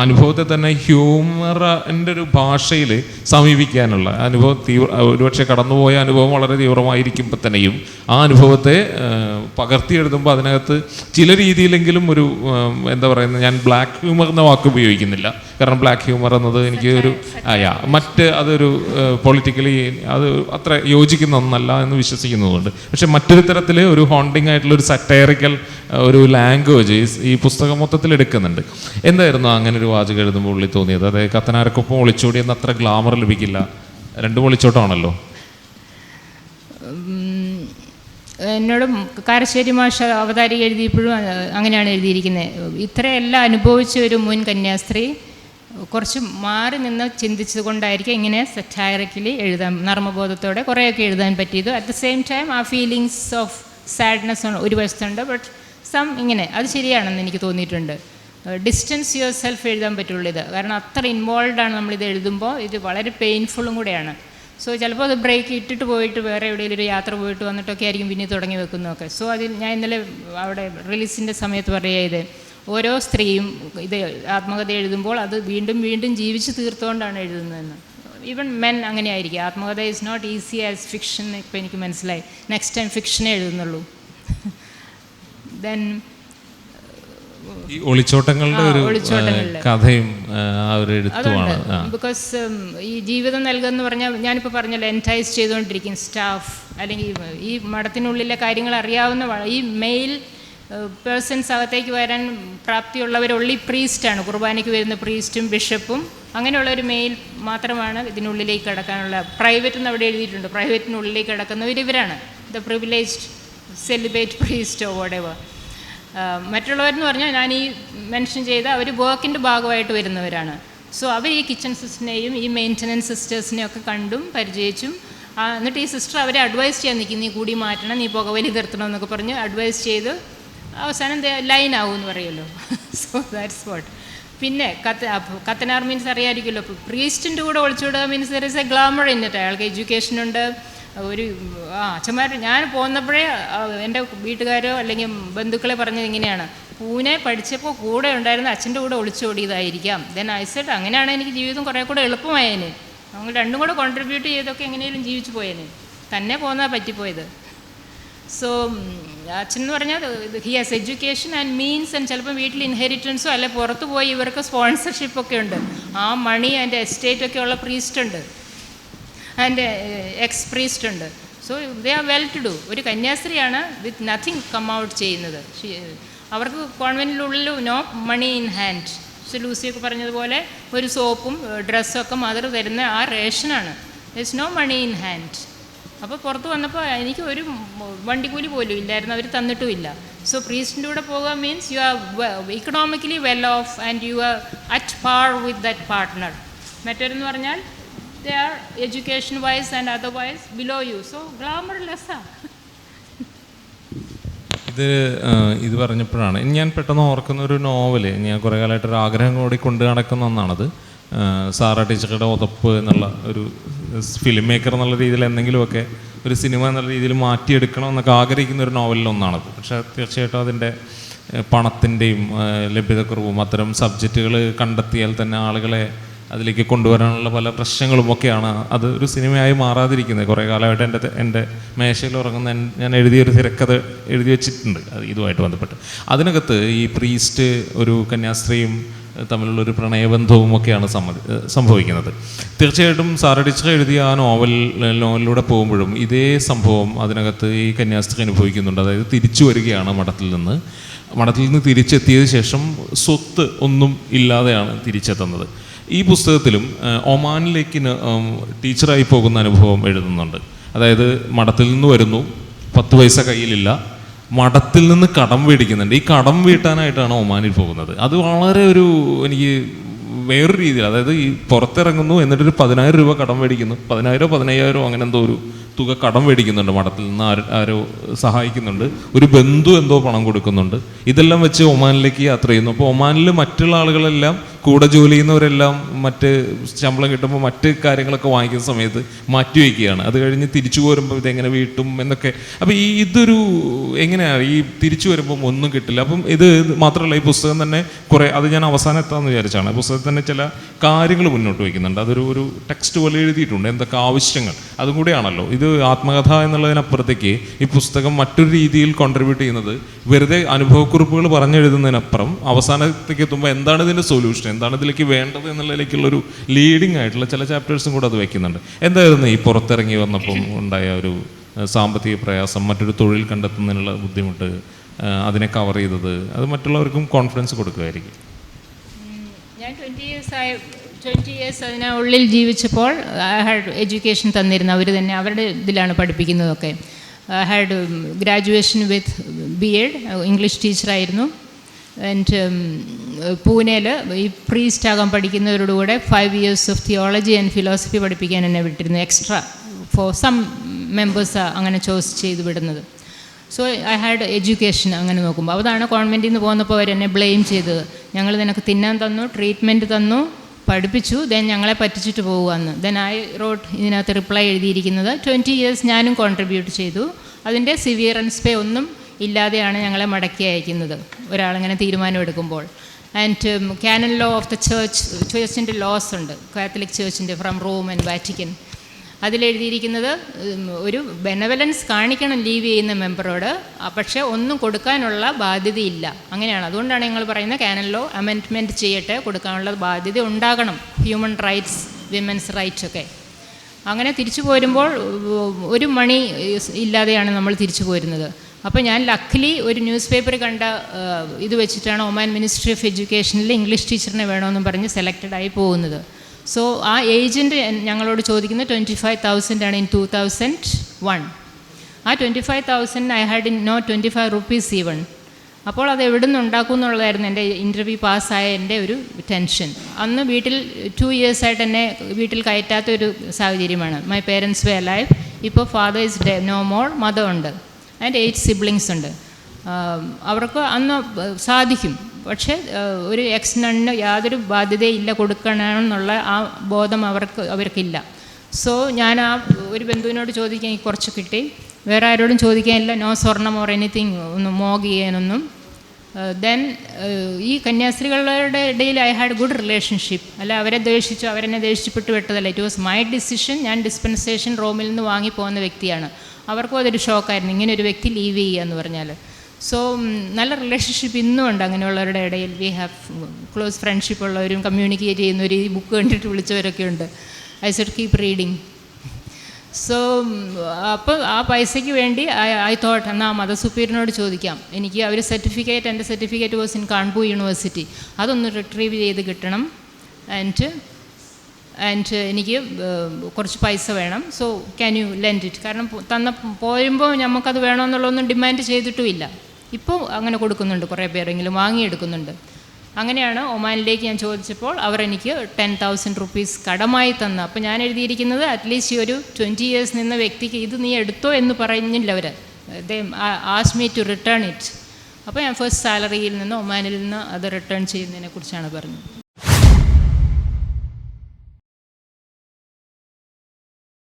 അനുഭവത്തെ തന്നെ ഹ്യൂമറിൻ്റെ ഒരു ഭാഷയിൽ സമീപിക്കാനുള്ള അനുഭവം ഒരുപക്ഷെ കടന്നുപോയ അനുഭവം വളരെ തീവ്രമായിരിക്കുമ്പോൾ തന്നെയും ആ അനുഭവത്തെ പകർത്തി എഴുതുമ്പോൾ അതിനകത്ത് ചില രീതിയിലെങ്കിലും ഒരു എന്താ പറയുന്നത്, ഞാൻ ബ്ലാക്ക് ഹ്യൂമർ എന്ന വാക്ക് ഉപയോഗിക്കുന്നില്ല, കാരണം ബ്ലാക്ക് ഹ്യൂമർ എന്നത് എനിക്ക് ഒരു മറ്റ് അതൊരു പൊളിറ്റിക്കലി അത് അത്ര യോജിക്കുന്ന ഒന്നല്ല എന്ന് വിശ്വസിക്കുന്നതുകൊണ്ട്. പക്ഷെ മറ്റൊരു തരത്തിൽ ഒരു ഹോണ്ടിങ് ആയിട്ടുള്ള ഒരു സറ്റയറിക്കൽ ഒരു ലാംഗ്വേജ് ഈ പുസ്തകം മൊത്തത്തിൽ എടുക്കുന്നുണ്ട്. എന്തായിരുന്നു അങ്ങനെ ഒരു വാചകം എഴുതുമ്പോൾ ഉള്ളിൽ തോന്നിയത്? അതായത് കത്തനാരക്കൊപ്പം ഒളിച്ചോടി എന്ന അത്ര ഗ്ലാമർ ലഭിക്കില്ല, രണ്ടും ഒളിച്ചോട്ടമാണല്ലോ. എന്നോട് കാരശ്ശേരി മാഷ അവതാരിക എഴുതിയപ്പോഴും അങ്ങനെയാണ് എഴുതിയിരിക്കുന്നത്. ഇത്രയെല്ലാം അനുഭവിച്ച ഒരു മുൻ കന്യാസ്ത്രീ കുറച്ച് മാറി നിന്ന് ചിന്തിച്ചത് കൊണ്ടായിരിക്കും ഇങ്ങനെ സറ്റയറിക്കലി എഴുതാൻ, നർമ്മബോധത്തോടെ കുറേയൊക്കെ എഴുതാൻ പറ്റിയത്. അറ്റ് ദ സെയിം ടൈം ആ ഫീലിങ്സ് ഓഫ് സാഡ്നെസ് ഒരു വശത്തുണ്ട്, ബട്ട് സം ഇങ്ങനെ അത് ശരിയാണെന്ന് എനിക്ക് തോന്നിയിട്ടുണ്ട്. ഡിസ്റ്റൻസ് യുവർ സെൽഫ് എഴുതാൻ പറ്റുള്ളൂ ഇത്, കാരണം അത്ര ഇൻവോൾവാണ് നമ്മളിത് എഴുതുമ്പോൾ. ഇത് വളരെ പെയിൻഫുള്ളും കൂടെയാണ്. സോ ചിലപ്പോൾ അത് ബ്രേക്ക് ഇട്ടിട്ട് പോയിട്ട് വേറെ എവിടെയെങ്കിലും ഒരു യാത്ര പോയിട്ട് വന്നിട്ടൊക്കെ ആയിരിക്കും പിന്നെ തുടങ്ങി വെക്കുന്നതൊക്കെ. സോ അതിൽ ഞാൻ ഇന്നലെ അവിടെ റിലീസിൻ്റെ സമയത്ത് പറയുക, ഇത് ഓരോ സ്ത്രീയും ഇത് ആത്മകഥ എഴുതുമ്പോൾ അത് വീണ്ടും വീണ്ടും ജീവിച്ച് തീർത്തുകൊണ്ടാണ് എഴുതുന്നതെന്ന്. ഈവൻ മെൻ അങ്ങനെ ആയിരിക്കും. ആത്മകഥ is not easy as fiction. ഇപ്പോൾ എനിക്ക് മനസ്സിലായി. നെക്സ്റ്റ് ടൈം ഫിക്ഷനേ എഴുതുന്നുള്ളൂ. ദെൻ ഈ ഒളിച്ചോട്ടങ്ങളുടെ ഒരു കഥയും അതുണ്ട്. ബിക്കോസ് ഈ ജീവിതം നൽകുമെന്ന് പറഞ്ഞാൽ ഞാനിപ്പോൾ പറഞ്ഞല്ലോ, എൻറ്റൈസ് ചെയ്തുകൊണ്ടിരിക്കും സ്റ്റാഫ്, അല്ലെങ്കിൽ ഈ മഠത്തിനുള്ളിലെ കാര്യങ്ങൾ അറിയാവുന്ന ഈ മെയിൽ പേഴ്സൺസ് അകത്തേക്ക് വരാൻ പ്രാപ്തിയുള്ളവർ ഒള്ളി പ്രീസ്റ്റാണ്. കുർബാനയ്ക്ക് വരുന്ന പ്രീസ്റ്റും ബിഷപ്പും അങ്ങനെയുള്ള ഒരു മെയിൽ മാത്രമാണ് ഇതിനുള്ളിലേക്ക് കടക്കാനുള്ള. പ്രൈവറ്റ് എന്ന് അവിടെ എഴുതിയിട്ടുണ്ട്. പ്രൈവറ്റിനുള്ളിലേക്ക് കടക്കുന്നവർ ഇവരാണ്, the privileged celibate priest or whatever. മറ്റുള്ളവരെന്ന് പറഞ്ഞാൽ ഞാൻ ഈ മെൻഷൻ ചെയ്ത അവർ വർക്കിൻ്റെ ഭാഗമായിട്ട് വരുന്നവരാണ്. സോ അവർ ഈ കിച്ചൺ സിസ്റ്ററിനെയും ഈ മെയിൻ്റനൻസ് സിസ്റ്റേഴ്സിനെയും ഒക്കെ കണ്ടും പരിചയിച്ചും എന്നിട്ട് ഈ സിസ്റ്റർ അവരെ അഡ്വൈസ് ചെയ്യാൻ നിൽക്കും, നീ കൂടി മാറ്റണം, നീ പുകവലി നിർത്തണം എന്നൊക്കെ പറഞ്ഞ് അഡ്വൈസ് ചെയ്ത് അവസാനം ലൈൻ ആവും എന്ന് പറയുമല്ലോ. So that's what. പിന്നെ കത്തനാർ മീൻസ് അറിയാമായിരിക്കുമല്ലോ, പ്രീസ്റ്റിൻ്റെ കൂടെ ഒളിച്ചുവിടുക means there is a glamour in it. അയാൾക്ക് എഡ്യൂക്കേഷനുണ്ട്. ഒരു അച്ഛന്മാർ ഞാൻ പോന്നപ്പോഴേ എൻ്റെ വീട്ടുകാരോ അല്ലെങ്കിൽ ബന്ധുക്കളെ പറഞ്ഞത് ഇങ്ങനെയാണ്, പൂനെ പഠിച്ചപ്പോൾ കൂടെ ഉണ്ടായിരുന്ന അച്ഛൻ്റെ കൂടെ ഒളിച്ചോടിയതായിരിക്കാം. ദെൻ ഐ സെഡ് അങ്ങനെയാണ് എനിക്ക് ജീവിതം കുറേ കൂടെ എളുപ്പമായേനെ. നമ്മൾ രണ്ടും കൂടെ കോൺട്രിബ്യൂട്ട് ചെയ്തൊക്കെ എങ്ങനെയും ജീവിച്ചു പോയേനെ. തന്നെ പോന്നാ പറ്റിപ്പോയത്. സോ അച്ഛൻ എന്ന് പറഞ്ഞാൽ he has education and means and ചിലപ്പോൾ വീട്ടിൽ ഇൻഹെറിറ്റൻസോ അല്ലെ പുറത്ത് പോയി ഇവർക്ക് സ്പോൺസർഷിപ്പൊക്കെ ഉണ്ട്. ആ മണി ആൻഡ് എസ്റ്റേറ്റൊക്കെ ഉള്ള പ്രീസ്റ്റ് ഉണ്ട് ആൻഡ് എക്സ് പ്രീസ്റ്റ് ഉണ്ട്. So they are well to do. ഒരു കന്യാസ്ത്രീയാണ് വിത്ത് നത്തിങ് കം ഔട്ട് ചെയ്യുന്നത്. അവർക്ക് കോൺവെൻറ്റിനുള്ളിൽ no money in hand. So ലൂസിയൊക്കെ പറഞ്ഞതുപോലെ ഒരു സോപ്പും ഡ്രസ്സൊക്കെ മദർ തരുന്ന ആ റേഷനാണ്. There is no money in hand. അപ്പോൾ പുറത്ത് വന്നപ്പോൾ എനിക്ക് ഒരു വണ്ടിക്കൂലി പോലും ഇല്ലായിരുന്നു, അവർ തന്നിട്ടുമില്ല. സോ പ്രീസ്റ്റിൻ്റെ കൂടെ പോകുക means you are economically well off and you are at par with that partner. മറ്റൊരെന്ന് പറഞ്ഞാൽ they are education wise and otherwise below you, so glamorless. ഇത് പറഞ്ഞപ്പോഴാണ് ഞാൻ പെട്ടെന്ന് ഓർക്കുന്ന ഒരു നോവല്, ഞാൻ കുറേ കാലമായിട്ടൊരു ആഗ്രഹം കൂടി കൊണ്ട് നടക്കുന്ന ഒന്നാണത്. സാറ ടീച്ചറുടെ ഉതപ്പ് എന്നുള്ള ഒരു ഫിലിം മേക്കർ എന്നുള്ള രീതിയിൽ എന്തെങ്കിലുമൊക്കെ ഒരു സിനിമ എന്നുള്ള രീതിയിൽ മാറ്റിയെടുക്കണം എന്നൊക്കെ ആഗ്രഹിക്കുന്ന ഒരു നോവലിലൊന്നാണത്. പക്ഷേ തീർച്ചയായിട്ടും അതിൻ്റെ പണത്തിൻ്റെയും ലഭ്യതക്കുറവും അത്തരം സബ്ജക്റ്റുകൾ കണ്ടെത്തിയാൽ തന്നെ ആളുകളെ അതിലേക്ക് കൊണ്ടുവരാനുള്ള പല പ്രശ്നങ്ങളുമൊക്കെയാണ് അത് ഒരു സിനിമയായി മാറാതിരിക്കുന്നത്. കുറേ കാലമായിട്ട് എൻ്റെ മേശയിൽ ഉറങ്ങുന്ന ഞാൻ എഴുതിയൊരു തിരക്കഥ എഴുതി വെച്ചിട്ടുണ്ട് ഇതുമായിട്ട് ബന്ധപ്പെട്ട്. അതിനകത്ത് ഈ പ്രീസ്റ്റ് ഒരു കന്യാസ്ത്രീയും തമ്മിലുള്ളൊരു പ്രണയബന്ധവും ഒക്കെയാണ് സംഭവിക്കുന്നത്. തീർച്ചയായിട്ടും സാറ ടീച്ചർ എഴുതിയ ആ നോവലിലൂടെ പോകുമ്പോഴും ഇതേ സംഭവം അതിനകത്ത് ഈ കന്യാസ്ത്രീ അനുഭവിക്കുന്നുണ്ട്. അതായത് തിരിച്ചു വരികയാണ് മഠത്തിൽ നിന്ന് തിരിച്ചെത്തിയതിന് ശേഷം സ്വത്ത് ഒന്നും ഇല്ലാതെയാണ് തിരിച്ചെത്തുന്നത്. ഈ പുസ്തകത്തിലും ഒമാനിലേക്ക് ടീച്ചറായി പോകുന്ന അനുഭവം എഴുതുന്നുണ്ട്. അതായത് മഠത്തിൽ നിന്ന് വരുന്നു, 10 പൈസ കയ്യിലില്ല, മഠത്തിൽ നിന്ന് കടം മേടിക്കുന്നുണ്ട്. ഈ കടം വീട്ടാനായിട്ടാണ് ഒമാനിൽ പോകുന്നത്. അത് വളരെ ഒരു എനിക്ക് വേറൊരു രീതിയിൽ, അതായത് ഈ പുറത്തിറങ്ങുന്നു എന്നിട്ടൊരു 10,000 രൂപ കടം മേടിക്കുന്നു, 10,000 15,000 അങ്ങനെ എന്തോ ഒരു തുക കടം മേടിക്കുന്നുണ്ട്. മഠത്തിൽ നിന്ന് ആരോ സഹായിക്കുന്നുണ്ട്, ഒരു ബന്ധു എന്തോ പണം കൊടുക്കുന്നുണ്ട്. ഇതെല്ലാം വെച്ച് ഒമാനിലേക്ക് യാത്ര ചെയ്യുന്നു. അപ്പോൾ ഒമാനിൽ മറ്റുള്ള ആളുകളെല്ലാം കൂടെ ജോലി ചെയ്യുന്നവരെല്ലാം മറ്റ് ശമ്പളം കിട്ടുമ്പോൾ മറ്റ് കാര്യങ്ങളൊക്കെ വാങ്ങിക്കുന്ന സമയത്ത് മാറ്റിവെക്കുകയാണ്. അത് കഴിഞ്ഞ് തിരിച്ചു പോരുമ്പോൾ ഇതെങ്ങനെ വീട്ടും എന്നൊക്കെ. അപ്പോൾ ഇതൊരു എങ്ങനെയാണ് ഈ തിരിച്ചു വരുമ്പം ഒന്നും കിട്ടില്ല. അപ്പം ഇത് മാത്രമല്ല, ഈ പുസ്തകം തന്നെ കുറേ, അത് ഞാൻ അവസാനം എത്താമെന്ന് വിചാരിച്ചാണ്, പുസ്തകത്തിൽ തന്നെ ചില കാര്യങ്ങൾ മുന്നോട്ട് വയ്ക്കുന്നുണ്ട്. അതൊരു ടെക്സ്റ്റ് പോലെ എഴുതിയിട്ടുണ്ട്, എന്തൊക്കെ ആവശ്യങ്ങൾ അതും കൂടെയാണല്ലോ. ഇത് ആത്മകഥ എന്നുള്ളതിനപ്പുറത്തേക്ക് ഈ പുസ്തകം മറ്റൊരു രീതിയിൽ കോൺട്രിബ്യൂട്ട് ചെയ്യുന്നത് വെറുതെ അനുഭവക്കുറിപ്പുകൾ പറഞ്ഞെഴുതുന്നതിനപ്പുറം അവസാനത്തേക്ക് എത്തുമ്പോൾ എന്താണ് ഇതിൻ്റെ സൊല്യൂഷൻ, എന്താണ് ഇതിലേക്ക് വേണ്ടത് എന്നുള്ളതിലേക്കുള്ളൊരു ലീഡിങ് ആയിട്ടുള്ള ചില ചാപ്റ്റേഴ്സും കൂടെ അത് വയ്ക്കുന്നുണ്ട്. എന്തായിരുന്നു ഈ പുറത്തിറങ്ങി വന്നപ്പം ഉണ്ടായ ഒരു സാമ്പത്തിക പ്രയാസം, മറ്റൊരു തൊഴിൽ കണ്ടെത്തുന്നതിനുള്ള ബുദ്ധിമുട്ട്, അതിനെ കവർ ചെയ്തത്, അത് മറ്റുള്ളവർക്കും കോൺഫിഡൻസ് കൊടുക്കുമായിരിക്കും. ഞാൻ 20 ഇയേഴ്സ് അതിനുള്ളിൽ ജീവിച്ചപ്പോൾ ഹാഡ് എഡ്യൂക്കേഷൻ തന്നിരുന്നു അവർ തന്നെ, അവരുടെ ഇതിലാണ് പഠിപ്പിക്കുന്നതൊക്കെ. Had graduation with BEd, English ടീച്ചറായിരുന്നു. ആൻഡ് പൂനെയിൽ ഈ പ്രീസ്റ്റ് ആകാൻ പഠിക്കുന്നവരോട് കൂടെ 5 years of theology and philosophy പഠിപ്പിക്കാൻ എന്നെ വിട്ടിരുന്നു. എക്സ്ട്രാ ഫോർ സം മെമ്പേഴ്സ് അങ്ങനെ ചോയ്സ് ചെയ്ത് വിടുന്നത്. So I had education. അങ്ങനെ നോക്കുമ്പോൾ അതാണ് കോൺവെൻറ്റിൽ നിന്ന് പോന്നപ്പോൾ അവരെന്നെ ബ്ലെയിം ചെയ്തത്. ഞങ്ങൾ നിനക്ക് തിന്നാൻ തന്നു, ട്രീറ്റ്മെൻറ്റ് തന്നു, പഠിപ്പിച്ചു, ദെൻ ഞങ്ങളെ പറ്റിച്ചിട്ട് പോകുകയെന്ന്. ദെൻ ഐ റോട്ട് ഇതിനകത്ത് റിപ്ലൈ എഴുതിയിരിക്കുന്നത് 20 years ഞാനും കോൺട്രിബ്യൂട്ട് ചെയ്തു, അതിൻ്റെ സിവിയറൻസ് പേ ഒന്നും ഇല്ലാതെയാണ് ഞങ്ങളെ മടക്കി അയക്കുന്നത് ഒരാളിങ്ങനെ തീരുമാനമെടുക്കുമ്പോൾ. And canon law of the ചേർച്ചിൻ്റെ ലോസ് ഉണ്ട്, കാത്തലിക് ചേർച്ചിൻ്റെ, ഫ്രം റോം ആൻഡ് വാറ്റിക്കൻ. അതിലെഴുതിയിരിക്കുന്നത് ഒരു ബെനവലൻസ് കാണിക്കണം ലീവ് ചെയ്യുന്ന മെമ്പറോട്, പക്ഷേ ഒന്നും കൊടുക്കാനുള്ള ബാധ്യതയില്ല. അങ്ങനെയാണ്. അതുകൊണ്ടാണ് ഞങ്ങൾ പറയുന്നത് കാനൻ ലോ അമെൻഡ്മെൻറ്റ് ചെയ്യട്ടെ, കൊടുക്കാനുള്ള ബാധ്യത ഉണ്ടാകണം. ഹ്യൂമൻ റൈറ്റ്സ്, വിമൻസ് റൈറ്റ്സ് ഒക്കെ. അങ്ങനെ തിരിച്ചു പോരുമ്പോൾ ഒരു മണി ഇല്ലാതെയാണ് നമ്മൾ തിരിച്ചു പോരുന്നത്. അപ്പോൾ ഞാൻ ലക്കിലി ഒരു ന്യൂസ് പേപ്പർ കണ്ട ഇത് വെച്ചിട്ടാണ് ഒമാൻ മിനിസ്ട്രി ഓഫ് എഡ്യൂക്കേഷനിൽ ഇംഗ്ലീഷ് ടീച്ചറിനെ വേണമെന്ന് പറഞ്ഞ് സെലക്റ്റഡ് ആയി പോകുന്നത്. സോ ആ ഏജൻറ്റ് ഞങ്ങളോട് ചോദിക്കുന്നത് 25,000 ആണ് ഇൻ 2001. ആ 25,000 I had no 25 rupees even. അപ്പോൾ അത് എവിടെ നിന്ന് ഉണ്ടാക്കും എന്നുള്ളതായിരുന്നു എൻ്റെ ഇൻ്റർവ്യൂ പാസ്സായ എൻ്റെ ഒരു ടെൻഷൻ. അന്ന് വീട്ടിൽ 2 years ആയിട്ട് എന്നെ വീട്ടിൽ കയറ്റാത്തൊരു സാഹചര്യമാണ്. My parents were alive. ഇപ്പോൾ father is no more, mother ഉണ്ട്, ആൻഡ് 8 siblings ഉണ്ട്. അവർക്ക് അന്ന് സാധിക്കും, പക്ഷേ ഒരു എക്സ്-നണ്ണിന് യാതൊരു ബാധ്യതയില്ല കൊടുക്കണമെന്നുള്ള ആ ബോധം അവർക്കില്ല. സോ ഞാൻ ആ ഒരു ബന്ധുവിനോട് ചോദിക്കാൻ എനിക്ക് കുറച്ച് കിട്ടി, വേറെ ആരോടും ചോദിക്കാനില്ല. നോ സ്വർണം ഓർ എനിത്തിങ് ഒന്നും മോഗ് ചെയ്യാനൊന്നും. ദെൻ ഈ കന്യാസ്ത്രീകളുടെ ഇടയിൽ ഐ ഹാഡ് ഗുഡ് റിലേഷൻഷിപ്പ്. അല്ല അവരെ ദേഷിച്ചു, അവരെന്നെ ദേഷ്യപ്പെട്ട് വിട്ടതല്ല. It was my decision. ഞാൻ ഡിസ്പെൻസേഷൻ റോമിൽ നിന്ന് വാങ്ങിപ്പോകുന്ന വ്യക്തിയാണ്. അവർക്കും അതൊരു ഷോക്കായിരുന്നു, ഇങ്ങനെ ഒരു വ്യക്തി ലീവ് ചെയ്യുക എന്ന് പറഞ്ഞാൽ. സോ നല്ല റിലേഷൻഷിപ്പ് ഇന്നും ഉണ്ട് അങ്ങനെയുള്ളവരുടെ ഇടയിൽ. വി ഹാവ് ക്ലോസ് ഫ്രണ്ട്ഷിപ്പ് ഉള്ളവരും കമ്മ്യൂണിക്കേറ്റ് ചെയ്യുന്നവർ, ഈ ബുക്ക് കണ്ടിട്ട് വിളിച്ചവരൊക്കെ ഉണ്ട്. I said keep reading. So അപ്പോൾ ആ പൈസയ്ക്ക് വേണ്ടി ഐ തോട്ട് എന്നാൽ മദർ സുപ്പീരിയറിനോട് ചോദിക്കാം, എനിക്ക് അവർ സർട്ടിഫിക്കറ്റ്, എൻ്റെ certificate was in Kanpur university, അതൊന്ന് റിട്രീവ് ചെയ്ത് കിട്ടണം. ആൻഡ് എനിക്ക് കുറച്ച് പൈസ വേണം. So can you lend it. കാരണം പോരുമ്പോൾ നമുക്കത് വേണമെന്നുള്ളതൊന്നും ഡിമാൻഡ് ചെയ്തിട്ടുമില്ല. ഇപ്പോൾ അങ്ങനെ കൊടുക്കുന്നുണ്ട്, കുറേ പേരെങ്കിലും വാങ്ങിയെടുക്കുന്നുണ്ട്. അങ്ങനെയാണ് ഒമാനിലേക്ക് ഞാൻ ചോദിച്ചപ്പോൾ അവർ എനിക്ക് 10,000 rupees കടമായി തന്നു. അപ്പോൾ ഞാൻ എഴുതിയിരിക്കുന്നത് അറ്റ്ലീസ്റ്റ് ഒരു 20 years നിന്ന വ്യക്തിക്ക് ഇത് നീ എടുത്തോ എന്ന് പറഞ്ഞില്ല അവർ. They ask me to return it. അപ്പോൾ ഞാൻ ഫസ്റ്റ് സാലറിയിൽ നിന്ന് ഒമാനിൽ നിന്ന് അത് റിട്ടേൺ ചെയ്യുന്നതിനെ കുറിച്ചാണ് പറഞ്ഞത്.